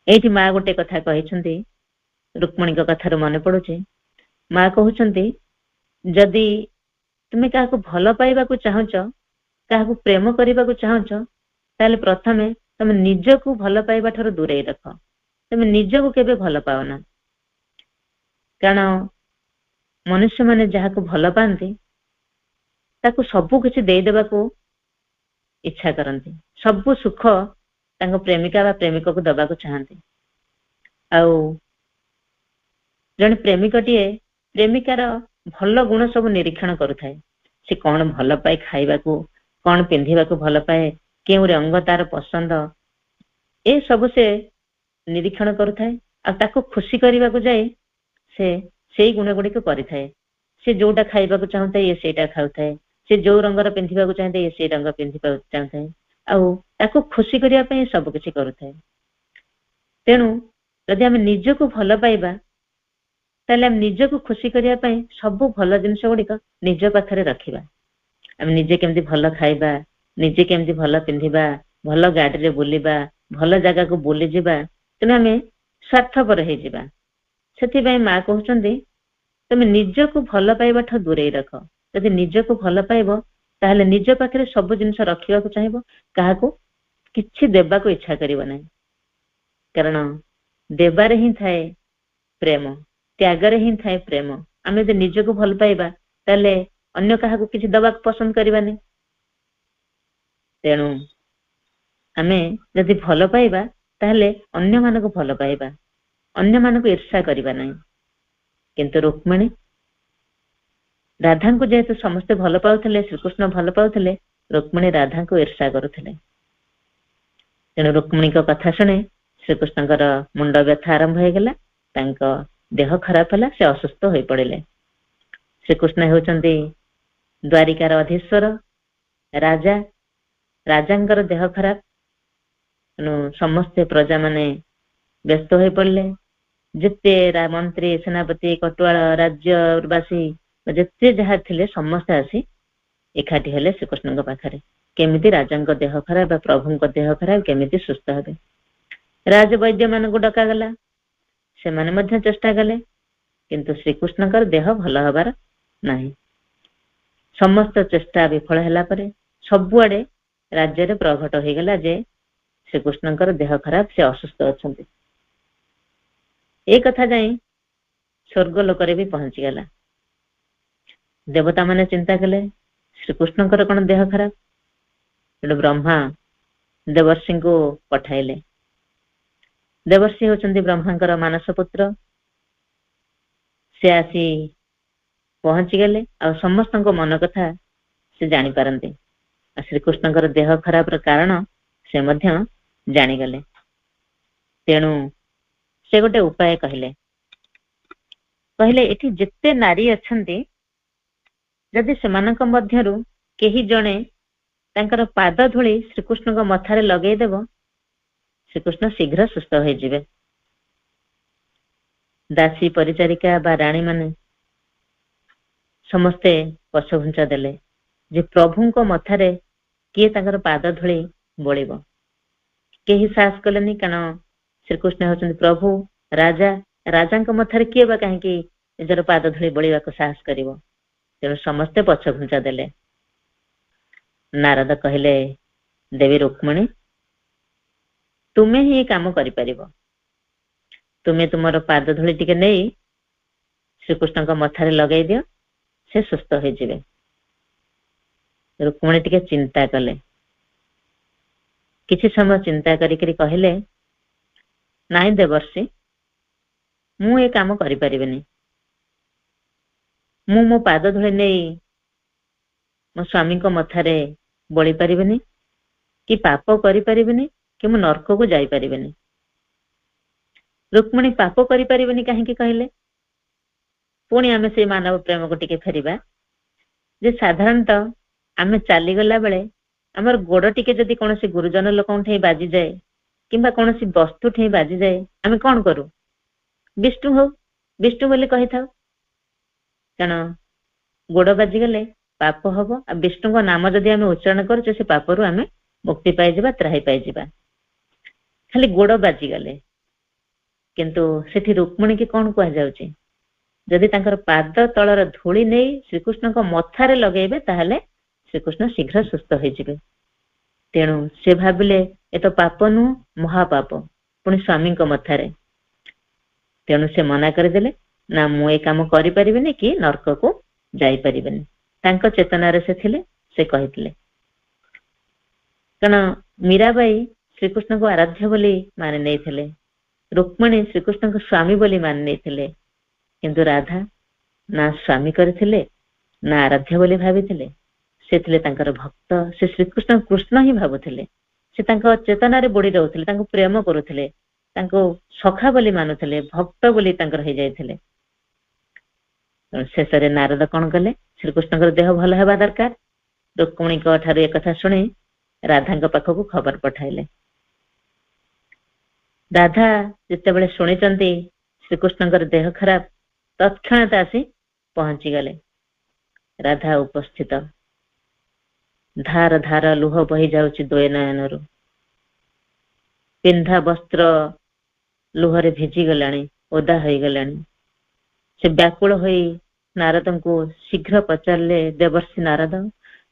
ଏଇଠି ମା ଗୋଟେ କଥା କହିଛନ୍ତି, ରୁକ୍ମିଣୀଙ୍କ କଥାରୁ ମନେ ପଡୁଛି। ମା କହୁଛନ୍ତି, ଯଦି ତୁମେ କାହାକୁ ଭଲ ପାଇବାକୁ ଚାହୁଁଛ, କାହାକୁ ପ୍ରେମ କରିବାକୁ ଚାହୁଁଛ, ତାହେଲେ ପ୍ରଥମେ ତମେ ନିଜକୁ ଭଲ ପାଇବା ଠାରୁ ଦୂରେଇ ରଖ। ତମେ ନିଜକୁ କେବେ ଭଲ ପାଅନା। କାରଣ ମନୁଷ୍ୟମାନେ ଯାହାକୁ ଭଲ ପାଆନ୍ତି ତାକୁ ସବୁ କିଛି ଦେଇଦେବାକୁ ଇଚ୍ଛା କରନ୍ତି। ସବୁ ସୁଖ ତାଙ୍କ ପ୍ରେମିକା ବା ପ୍ରେମିକକୁ ଦେବାକୁ ଚାହାନ୍ତି। ଆଉ ଜଣେ ପ୍ରେମିକଟିଏ ପ୍ରେମିକାର ଭଲ ଗୁଣ ସବୁ ନିରୀକ୍ଷଣ କରୁଥାଏ। ସେ କଣ ଭଲ ପାଏ ଖାଇବାକୁ, କଣ ପିନ୍ଧିବାକୁ ଭଲ ପାଏ, କେଉଁ ରଙ୍ଗ ତାର ପସନ୍ଦ, ଏ ସବୁ ସେ ନିରୀକ୍ଷଣ କରୁଥାଏ। ଆଉ ତାକୁ ଖୁସି କରିବାକୁ ଯାଇ ସେ ସେଇ ଗୁଣ ଗୁଡିକ କରିଥାଏ। ସେ ଯୋଉଟା ଖାଇବାକୁ ଚାହୁଁଥାଏ ଇଏ ସେଇଟା ଖାଉଥାଏ, ସେ ଯୋଉ ରଙ୍ଗର ପିନ୍ଧିବାକୁ ଚାହୁଁଥାଏ ଇଏ ସେଇ ରଙ୍ଗ ପିନ୍ଧିବାକୁ ଚାହୁଁଥାଏ, ଆଉ ତାକୁ ଖୁସି କରିବା ପାଇଁ ସବୁ କିଛି କରୁଥାଏ। ତେଣୁ ଯଦି ଆମେ ନିଜକୁ ଭଲ ପାଇବା, ତାହେଲେ ଆମେ ନିଜକୁ ଖୁସି କରିବା ପାଇଁ ସବୁ ଭଲ ଜିନିଷ ଗୁଡିକ ନିଜ ପାଖରେ ରଖିବା। ଆମେ ନିଜେ କେମିତି ଭଲ ଖାଇବା, ନିଜେ କେମିତି ଭଲ ପିନ୍ଧିବା, ଭଲ ଗାଡିରେ ବୁଲିବା, ଭଲ ଜାଗାକୁ ବୁଲିଯିବା, ତେଣୁ ଆମେ ସ୍ୱାର୍ଥପର ହେଇଯିବା। ସେଥିପାଇଁ ମା କହୁଛନ୍ତି, ତମେ ନିଜକୁ ଭଲ ପାଇବା ଠାରୁ ଦୂରେଇ ରଖ। ଯଦି ନିଜକୁ ଭଲ ପାଇବ, ତାହେଲେ ନିଜ ପାଖରେ ସବୁ ଜିନିଷ ରଖିବାକୁ ଚାହିଁବ, କାହାକୁ କିଛି ଦେବାକୁ ଇଚ୍ଛା କରିବ ନାହିଁ। କାରଣ ଦେବାରେ ହିଁ ଥାଏ ପ୍ରେମ, ତ୍ୟାଗରେ ହିଁ ଥାଏ ପ୍ରେମ। ଆମେ ଯଦି ନିଜକୁ ଭଲ ପାଇବା, ତାହେଲେ ଅନ୍ୟ କାହାକୁ କିଛି ଦେବାକୁ ପସନ୍ଦ କରିବାନି। ତେଣୁ ଆମେ ଯଦି ଭଲ ପାଇବା, ତାହେଲେ ଅନ୍ୟମାନଙ୍କୁ ଭଲ ପାଇବା, ଅନ୍ୟମାନଙ୍କୁ ଈର୍ଷା କରିବା ନାହିଁ। କିନ୍ତୁ ରୁକ୍ମିଣୀ ରାଧାଙ୍କୁ ଯେହେତୁ ସମସ୍ତେ ଭଲ ପାଉଥିଲେ, ଶ୍ରୀକୃଷ୍ଣ ଭଲ ପାଉଥିଲେ, ରୁକ୍ମିଣୀ ରାଧାଙ୍କୁ ଈର୍ଷା କରୁଥିଲେ। ତେଣୁ ରୁକ୍ମିଣୀଙ୍କ କଥା ଶୁଣି ଶ୍ରୀକୃଷ୍ଣଙ୍କର ମୁଣ୍ଡ ବ୍ୟଥା ଆରମ୍ଭ ହେଇଗଲା, ତାଙ୍କ ଦେହ ଖରାପ ହେଲା, ସେ ଅସୁସ୍ଥ ହୋଇ ପଡିଲେ। ଶ୍ରୀକୃଷ୍ଣ ହେଉଛନ୍ତି ଦ୍ୱାରିକାର ଅଧୀଶ୍ୱର, ରାଜା। ରାଜାଙ୍କର ଦେହ ଖରାପ, ତେଣୁ ସମସ୍ତେ ପ୍ରଜା ମାନେ ବ୍ୟସ୍ତ ହୋଇ ପଡିଲେ। ଯେତେ ମନ୍ତ୍ରୀ, ସେନାପତି, କଟୁଆଳ, ରାଜ୍ୟବାସୀ ଯେତେ ଯାହା ଥିଲେ ସମସ୍ତେ ଆସି ଏକାଠି ହେଲେ ଶ୍ରୀକୃଷ୍ଣଙ୍କ ପାଖରେ। କେମିତି ରାଜାଙ୍କ ଦେହ ଖରାପ ବା ପ୍ରଭୁଙ୍କ ଦେହ ଖରାପ କେମିତି ସୁସ୍ଥ ହେବେ। ରାଜବୈଦ୍ୟ ମାନଙ୍କୁ ଡକାଗଲା, ସେମାନେ ମଧ୍ୟ ଚେଷ୍ଟା କଲେ, କିନ୍ତୁ ଶ୍ରୀକୃଷ୍ଣଙ୍କର ଦେହ ଭଲ ହବାର ନାହିଁ। ସମସ୍ତ ଚେଷ୍ଟା ବିଫଳ ହେଲା ପରେ ସବୁଆଡେ ରାଜ୍ୟରେ ପ୍ରଘଟ ହେଇଗଲା ଯେ ଶ୍ରୀକୃଷ୍ଣଙ୍କର ଦେହ ଖରାପ, ସେ ଅସୁସ୍ଥ ଅଛନ୍ତି। ଏ କଥା ଯାଇ ସ୍ୱର୍ଗ ଲୋକରେ ବି ପହଞ୍ଚିଗଲା। ଦେବତା ମାନେ ଚିନ୍ତା କଲେ, ଶ୍ରୀକୃଷ୍ଣଙ୍କର କଣ ଦେହ ଖରାପ? ତେଣୁ ବ୍ରହ୍ମା ଦେବର୍ଷିଙ୍କୁ ପଠାଇଲେ। ଦେବର୍ଷି ହେଉଛନ୍ତି ବ୍ରହ୍ମାଙ୍କର ମାନସ ପୁତ୍ର। से आसी पहुंचीगले आ समस्त मन कथा से जानीपारती। श्रीकृष्ण देह खराब कारण से जानीगले। तेणु से गोटे उपाय कहले एठी जिते नारी अछंती जदि सेमानक मध्यरु केही जणे तांकर पाद धूली श्रीकृष्ण मथारे लगेदेव श्रीकृष्ण शीघ्र सुस्थ हो जिवे। दासी परिचारिका बा राणी माने समस्ते पछघुंचा देले जे प्रभुंक मथारे किए तांकर पाद धूली बोलिब। केही साहस कलेनी कारण श्रीकृष्ण होचंदी प्रभु राजा, राजांक मथारे किए बा काहेकि निजर पाद धूली बोलिबाक साहस करिवो। तेणु समस्ते पछघुंचा देले। नारद कहले देवी रुक्मिणी तुम्हें ही काम करि परिबो। तुम्हें तुमर पाद धूली टिके नहीं श्रीकृष्ण मथारे लगई दियो से सुस्थ हो जिवे। रुक्मिणी टिके चिंता कले। किछि समय चिंता करिकरी कहले नाई देवर्षि मु ए काम करि परिबेनी। मु मो पाद धूली नहीं मो स्वामी को मथारे बोली परिबेनी कि पाप करि परिबेनी कि मु नरक को जाई परिबेनी। रुक्मिणी पाप करि परिबेनी काहेकि कहले पुणी आमे से मानव प्रेम को टिके फेरिबा जे साधारणतः आमे चाली गला बेले हमर गोड़ टिके जदि कोनोसी गुरुजन लोकन ठे बाजी जाए किंबा कोनोसी वस्तु ठे बाजी जाए आमे कोन करू विष्णु हो विष्णु बोली कहि थाउ। कारण गोड़ बाजी गले पाप हबो आ विष्णु को नाम जदि आमे उच्चारण करू से पापरु आमे मुक्ति पाई जिबा त्राही पाई जिबा। खाली गोड़ बाजी गले किंतु सेठी रुक्मिणी की कोन कह जाउची जदि तांकर पाद तळर धूली नै श्रीकृष्ण को मथारे लगेबे ताहले श्रीकृष्ण शीघ्र सुस्थ हो जिवे। तेणु से भाबिले ए तो पाप नु महापाप पुणी स्वामी को मथारे। तेणु से मना करदेले ना मु ए काम करि परिबेनी कि नरक को जाई परिबेनी। तांको चेतनारे से थिले से कहितले। कारण मीराबाई श्रीकृष्ण को आराध्य बोली मानि नै थिले। रुक्मिणी श्रीकृष्ण को स्वामी बोली मानि नै थिले। किंतु राधा ना स्वामी करथिले ना आराध्य बोली भाबिथिले। से थिले तांकर भक्त। से श्रीकृष्ण कृष्ण ही भाबुथिले। से तांको चेतनारे बुड़ी रहउथिले तांको प्रेम करुथिले तांको सखा बोली मानुथिले भक्त बोली तांकर हे जायथिले। शेषरे नारद कौन कले श्रीकृष्ण देह भल हेबा दरकार। रुक्मिणी ठारू एक कथा शुणी राधा पाखक खबर पठाइले। राधा जितेबले शुणिचंती श्रीकृष्ण देह खराब तत्क्षणात आसी पहुंची गले। राधा उपस्थित धार धार लुह बही जाउची द्वय नयनरु। पिंधा वस्त्र लुहरे भिजी गलाणी ओदा होई गलाणी। से व्याकुल होई नारद को शीघ्र पचारे देवर्षि नारद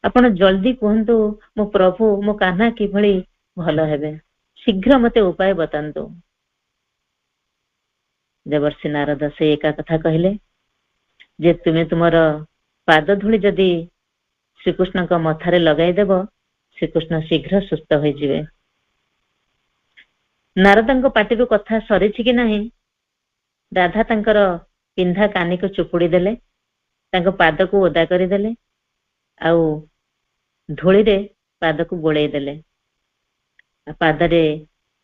आपण जल्दी कहतु मो प्रभु मो कान्हा किभली भल हेबे शीघ्र मते उपाय बतांतु। देवर्षि नारद से एका कथा कहले जे तुमे तुमर पाद धूली जदि श्रीकृष्ण को मथारे लगाई देव श्रीकृष्ण शीघ्र सुस्थ हो जिवे। नारद पाटिरु कथा सरी कि नहीं राधा तांकर पिंधा कानी को चुपुड़ी देले तांको पाद को ओदा करी देले आउ धूली रे पाद को गोड़े देले। पादरे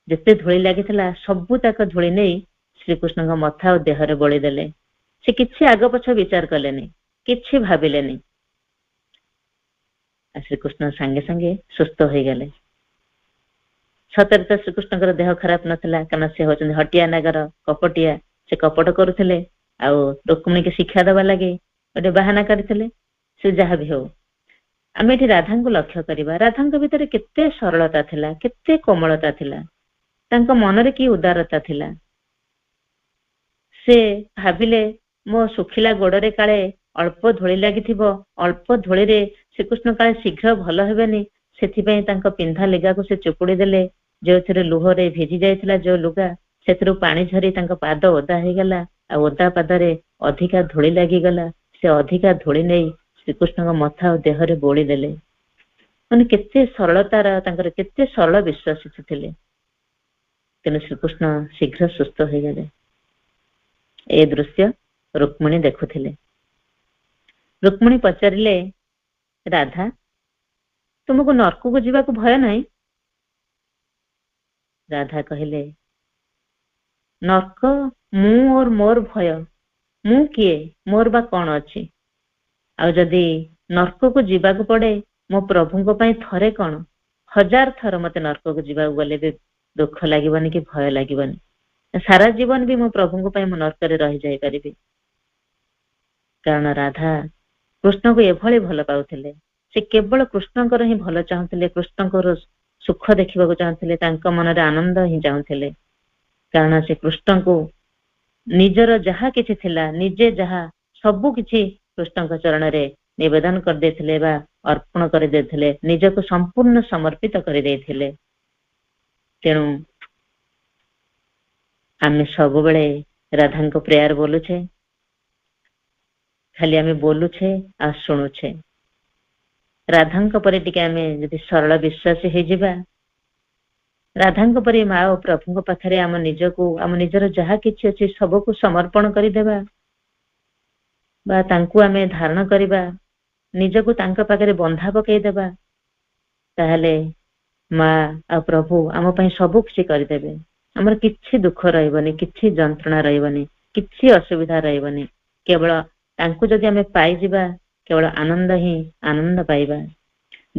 जिते धूली लागिथिला सबु ताक धूली नहीं श्रीकृष्ण को मथा और देहरे बोली देले। से किछि आग पछ विचार कलेनी किछि भाबिलेनी। श्रीकृष्ण सांगे सांगे सुस्थ हो गले। सतरे तो श्रीकृष्ण देह खराब नथिला कारण से होचंदी हटिया नागर कपटिया। से कपट करुथिले आउ रुक्मिणी के शिक्षा देवा लगे गोटे बाहाना करथिले। से जहाँ भी हो आम ये राधा को लक्ष्य करवा। राधा भितर केते सरलता थिला केते कोमलता थिला तांको मनरे की उदारता थिला। से भाविले मो सुखिला गोड़े काले अल्प धूली लगी अल्प धूली रे श्रीकृष्ण काले शीघ्र भल हेबेनी सेथिपई तांको पिंधा लेगा को से चुपुड़ी देले जो थे लुहरे भिजी जाइथिला जो लुगा से पानी झरी तांको पाद ओदा हो गला। आ ओदा पादरे अधिका धूली लगी गला। से अधिका धूली नहीं श्रीकृष्ण मथा और देहरे बोली देले। माने केते सरलतार तांकर केते सरल विश्वासित थिले। तेणु श्रीकृष्ण शीघ्र सुस्थ हो गले। ए दृश्य ରୁକ୍ମିଣୀ ଦେଖୁଥିଲେ। ରୁକ୍ମିଣୀ ପଚାରିଲେ, ରାଧା, ତୁମକୁ ନର୍କକୁ ଯିବାକୁ ଭୟ ନାହିଁ? ରାଧା କହିଲେ, ନର୍କ ମୁଁ ମୋର ଭୟ, ମୁଁ କିଏ, ମୋର ବା କଣ ଅଛି? ଆଉ ଯଦି ନର୍କକୁ ଯିବାକୁ ପଡେ ମୋ ପ୍ରଭୁଙ୍କ ପାଇଁ ଥରେ କଣ 1000 ଥର ମତେ ନର୍କକୁ ଯିବାକୁ ଗଲେ ବି ଦୁଃଖ ଲାଗିବନି କି ଭୟ ଲାଗିବନି। ସାରା ଜୀବନ ବି ମୋ ପ୍ରଭୁଙ୍କ ପାଇଁ ମୁଁ ନର୍କରେ ରହିଯାଇପାରିବି। କାରଣ ରାଧା କୃଷ୍ଣକୁ ଏଭଳି ଭଲ ପାଉଥିଲେ। ସେ କେବଳ କୃଷ୍ଣଙ୍କର ହିଁ ଭଲ ଚାହୁଁଥିଲେ, କୃଷ୍ଣଙ୍କର ସୁଖ ଦେଖିବାକୁ ଚାହୁଁଥିଲେ, ତାଙ୍କ ମନରେ ଆନନ୍ଦ ହିଁ ଚାହୁଁଥିଲେ। କାରଣ ସେ କୃଷ୍ଣଙ୍କୁ ନିଜର ଯାହା କିଛି ଥିଲା, ନିଜେ ଯାହା ସବୁ କିଛି କୃଷ୍ଣଙ୍କ ଚରଣରେ ନିବେଦନ କରିଦେଇଥିଲେ ବା ଅର୍ପଣ କରିଦେଇଥିଲେ, ନିଜକୁ ସମ୍ପୂର୍ଣ୍ଣ ସମର୍ପିତ କରିଦେଇଥିଲେ। ତେଣୁ ଆମେ ସବୁବେଳେ ରାଧାଙ୍କ ପ୍ରେୟାର ବୋଲୁଛେ, ଖାଲି ଆମେ ବୋଲୁଛେ ଆଉ ଶୁଣୁଛେ। ରାଧାଙ୍କ ପରି ଟିକେ ଆମେ ଯଦି ସରଳ ବିଶ୍ୱାସୀ ହେଇଯିବା, ରାଧାଙ୍କ ପରି ମା ଓ ପ୍ରଭୁଙ୍କ ପାଖରେ ଆମ ନିଜକୁ, ଆମ ନିଜର ଯାହା କିଛି ଅଛି ସବୁକୁ ସମର୍ପଣ କରିଦେବା ବା ତାଙ୍କୁ ଆମେ ଧାରଣ କରିବା, ନିଜକୁ ତାଙ୍କ ପାଖରେ ବନ୍ଧା ପକେଇଦେବା, ତାହେଲେ ମା ଆଉ ପ୍ରଭୁ ଆମ ପାଇଁ ସବୁ କିଛି କରିଦେବେ। ଆମର କିଛି ଦୁଃଖ ରହିବନି, କିଛି ଯନ୍ତ୍ରଣା ରହିବନି, କିଛି ଅସୁବିଧା ରହିବନି। କେବଳ ତାଙ୍କୁ ଯଦି ଆମେ ପାଇଯିବା, କେବଳ ଆନନ୍ଦ ହିଁ ଆନନ୍ଦ ପାଇବା।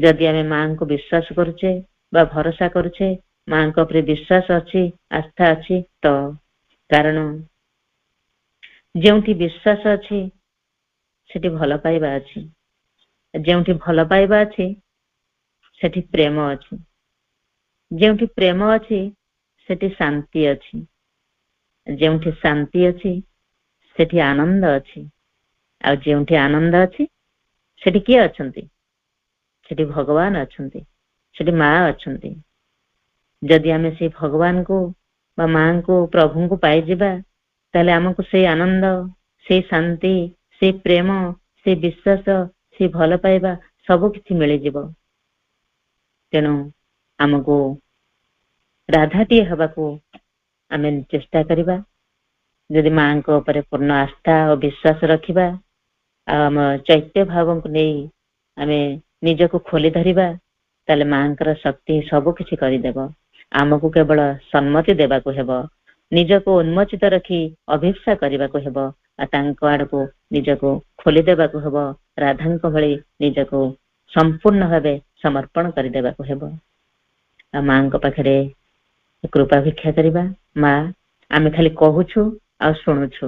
ଯଦି ଆମେ ମାଙ୍କୁ ବିଶ୍ୱାସ କରୁଛେ ବା ଭରସା କରୁଛେ, ମାଙ୍କ ଉପରେ ବିଶ୍ୱାସ ଅଛି, ଆସ୍ଥା ଅଛି ତ। କାରଣ ଯେଉଁଠି ବିଶ୍ୱାସ ଅଛି ସେଠି ଭଲ ପାଇବା ଅଛି, ଯେଉଁଠି ଭଲ ପାଇବା ଅଛି ସେଠି ପ୍ରେମ ଅଛି, ଯେଉଁଠି ପ୍ରେମ ଅଛି ସେଠି ଶାନ୍ତି ଅଛି, ଯେଉଁଠି ଶାନ୍ତି ଅଛି ସେଠି ଆନନ୍ଦ ଅଛି, ଆଉ ଯେଉଁଠି ଆନନ୍ଦ ଅଛି ସେଠି କିଏ ଅଛନ୍ତି? ସେଠି ଭଗବାନ ଅଛନ୍ତି, ସେଠି ମା ଅଛନ୍ତି। ଯଦି ଆମେ ସେଇ ଭଗବାନଙ୍କୁ ବା ମାଙ୍କୁ, ପ୍ରଭୁଙ୍କୁ ପାଇଯିବା, ତାହେଲେ ଆମକୁ ସେଇ ଆନନ୍ଦ, ସେଇ ଶାନ୍ତି, ସେଇ ପ୍ରେମ, ସେଇ ବିଶ୍ୱାସ, ସେଇ ଭଲ ପାଇବା ସବୁ କିଛି ମିଳିଯିବ। ତେଣୁ ଆମକୁ ରାଧାଟିଏ ହେବାକୁ ଆମେ ଚେଷ୍ଟା କରିବା। ଯଦି ମାଙ୍କ ଉପରେ ପୂର୍ଣ୍ଣ ଆସ୍ଥା ଓ ବିଶ୍ୱାସ ରଖିବା, ଆଉ ଆମ ଚୈତ୍ୟ ଭାବଙ୍କୁ ନେଇ ଆମେ ନିଜକୁ ଖୋଲି ଧରିବା, ତାହେଲେ ମାଙ୍କର ଶକ୍ତି ସବୁ କିଛି କରିଦେବ। ଆମକୁ କେବଳ ସମ୍ମତି ଦେବାକୁ ହେବ, ନିଜକୁ ଉନ୍ମୋଚିତ ରଖି ଅଭିପ୍ସା କରିବାକୁ ହେବ, ଆଉ ତାଙ୍କ ଆଡକୁ ନିଜକୁ ଖୋଲିଦେବାକୁ ହେବ। ରାଧାଙ୍କ ଭଳି ନିଜକୁ ସମ୍ପୂର୍ଣ୍ଣ ଭାବେ ସମର୍ପଣ କରିଦେବାକୁ ହେବ। ଆଉ ମାଙ୍କ ପାଖରେ କୃପା ଭିକ୍ଷା କରିବା। ମା, ଆମେ ଖାଲି କହୁଛୁ ଆଉ ଶୁଣୁଛୁ,